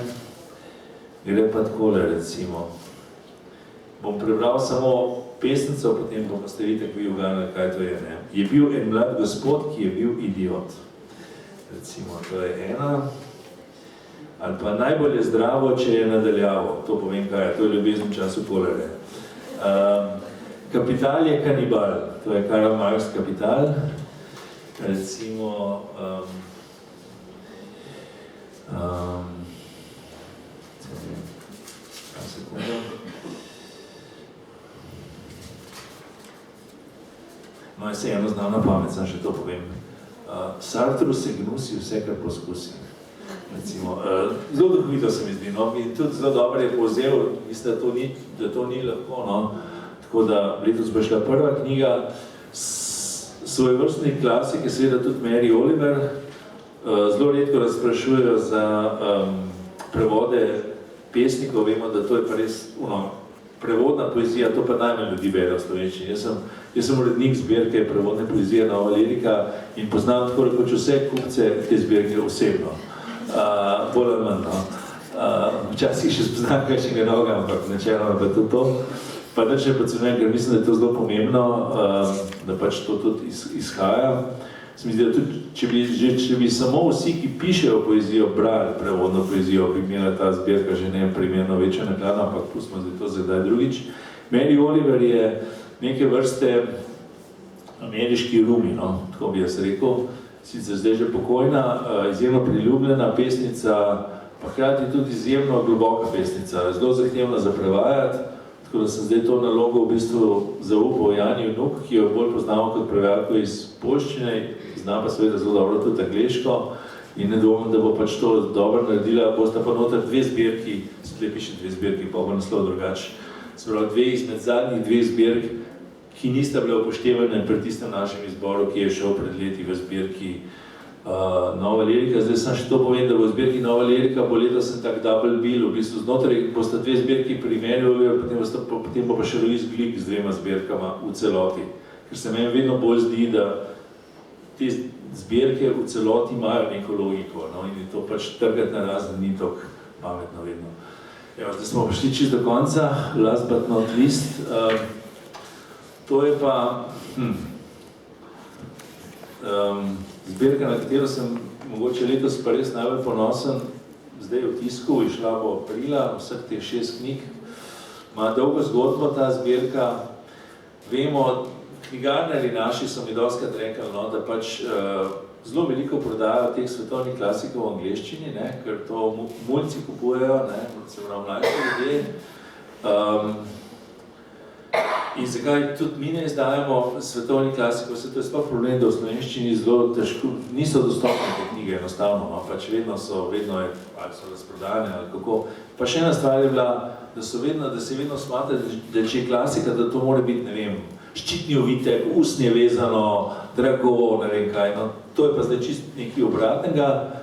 gre pa takole, recimo. Bom prebral samo pesnico, potem pa ste vidite, vi uganjali, kaj to je, ne. Je bil en mlad gospod, ki je bil idiot. Recimo, to je ena. Ali pa najbolj je zdravo, če je nadaljavo. To povem, kaj je. To je ljubezen v času kolere. Kapital je kanibal. To je Karl Marx Kapital. Recimo... No, jaz se eno znam na pamet, sem še to povem. Sartru se gnusi vse, kar poskusi. Recimo, zelo duhovito se mi zdi, no, in tudi zelo dobro je povzel, mislim, da to ni lahko, no, tako da letos bo šla prva knjiga, svojevrstni klasik je seveda tudi Mary Oliver, zelo redko razprašujejo za prevode pesnikov, vemo, da to je pa res, prevodna poezija, to pa najmanj ljudi bere v slovenščini. Jaz sem urednik zbirke prevodne poezije Nova lirika in poznam tako rekoč vse kupce te zbirke osebno. Bolj ali manj, no. Včasih še spoznam kakšnega novega, ampak načeloma pa tudi to. Pa nič ne podcenujem, ker mislim, da je to zelo pomembno, da pač to tudi izhaja. Se mi zdi, da tudi, če bi samo vsi, ki pišejo poezijo, brali prevodno poezijo, bi imela ta zbirka že neprimerno večjo naklada, ampak pustimo zdaj to za kdaj drugič. Mary Oliver je neke vrste ameriški Rumi, no, tako bi jaz rekel. Sicer zdaj že pokojna, izjemno priljubljena pesnica, pa hkrati tudi izjemno globoka pesnica, zelo zahtevna za prevajati, tako da sem zdaj to nalogo v bistvu zaupal Jani Vnuk, ki jo bolj poznamo kot prevajalko iz poljščine, zna pa seveda zelo dobro tudi angleško in ne dvomim, da bo pač to dobro naredila, bosta pa noter 2 zbirki, tukaj piše 2 zbirki, pa bo naslov drugače, se pravi 2 izmed zadnjih 2 zbirk, ki nista bile upoštevane pri tistem našem izboru, ki je šel pred leti v zbirki Nova lirika. Zdaj sem še to povem, da v zbirki Nova lirika bo letos sem tak double bill, v bistvu znotraj bosta 2 zbirki pri meni, potem bo pa še Louise Glück z 2 zbirkama v celoti. Ker se meni vedno bolj zdi, da te zbirke v celoti imajo neko logiko, no, in je to pač trgati na razen ni tako pametno vedno. Evo, zdaj smo prišli čisto do konca, last but not least. To je pa zbirka, na katero sem mogoče letos pa res najbolj ponosen, zdaj v tisku, išla bo aprila, vseh teh 6 knjig. Ima dolgo zgodbo ta zbirka. Vemo, knjigarnarji naši so mi dostikrat rekli, no, da pač zelo veliko prodajajo teh svetovnih klasikov v angleščini, ne, ker to mulci kupujejo, ne, se pravi mlajši ljudje. In zakaj tudi mi ne izdajamo svetovnih klasikov, to je sploh problem, da v slovenščini zelo težko, niso dostopne te knjige enostavno, no, pač vedno je, ali so razprodane ali kako. Pa še ena stvar je bila, da se vedno smatra, da če je klasika, da to mora biti, ne vem, ščitni ovitek, usnje vezano, drago, ne vem kaj, no, to je pa zdaj čisto nekaj obratnega.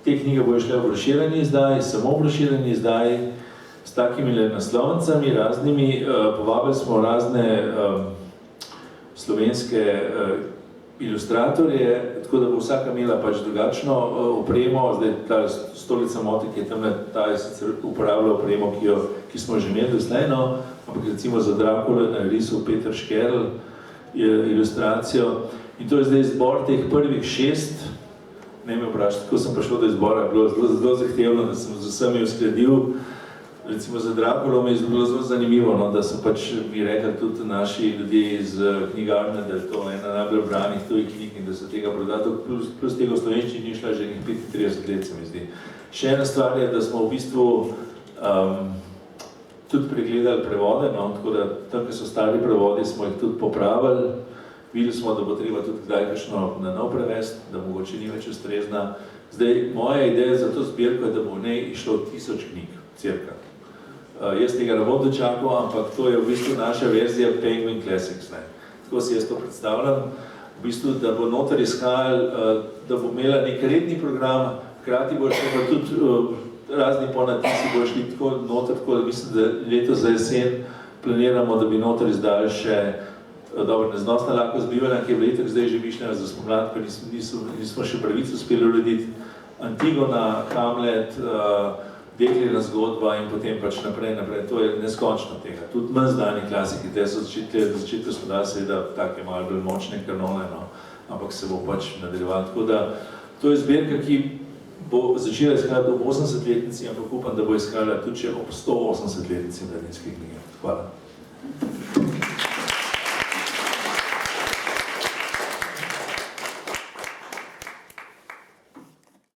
Te knjige bojo šle v broširani izdaj, samo v broširani izdaj, s takimi naslovnicami raznimi, povabili smo razne slovenske ilustratorje, tako da bo vsaka imela pač drugačno opremo. Zdaj ta Stolica Motik je tamle, ta je sicer uporabljal opremo, ki smo že imeli doslej, no, ampak recimo za Drakula narisal Peter Škerl ilustracijo. In to je zdaj izbor teh prvih 6. Ne me vprašati, kako sem prišel do izbora, je bilo zelo zahtevno, da sem z vsemi uskladil. Recimo za Drakulom je bilo zelo zanimivo, no, da so pač mi rekli tudi naši ljudje iz knjigarne, da je to ena najbolj branih tujih knjig in da se tega prodati, plus tega v slovenščini ni šla že 35 let, se mi zdi. Še ena stvar je, da smo v bistvu tudi pregledali prevode, no, tako da tam, ko so stari prevodi, smo jih tudi popravili. Videli smo, da bo treba tudi kdaj kakšno na nov prevesti, da mogoče ni več ustrezna. Zdaj, moja ideja za to zbirko je, da bo v njej išlo 1000 knjig, cirka. Jaz tega ne bom dočakal, ampak to je v bistvu naša verzija Penguin Classics. Ne. Tako si jaz to predstavljam. V bistvu, da bo noter izhajal, da bo imela nek redni program, hkrati bo šli pa tudi razni ponatisi, bo šli tako noter, tako da mislim, da letos za jesen planiramo, da bi noter izdali še dobro, neznosna lahko zbivanja, ki je v letek zdaj že mišljena za spomlad, ker nismo še pravico uspeli urediti. Antigona, Hamlet, Deklina zgodba in potem pač naprej. To je neskončno tega. Tudi manj znani klasiki, te so začetku smo dali seveda take malo bolj močne kanone, no, ampak se bo pač nadaljeval. Tako da, to je zbirka, ki bo začela izhajati ob 80-letnici, ampak upam, da bo izhajala tudi ob 180-letnici mladinskih knjige. Hvala.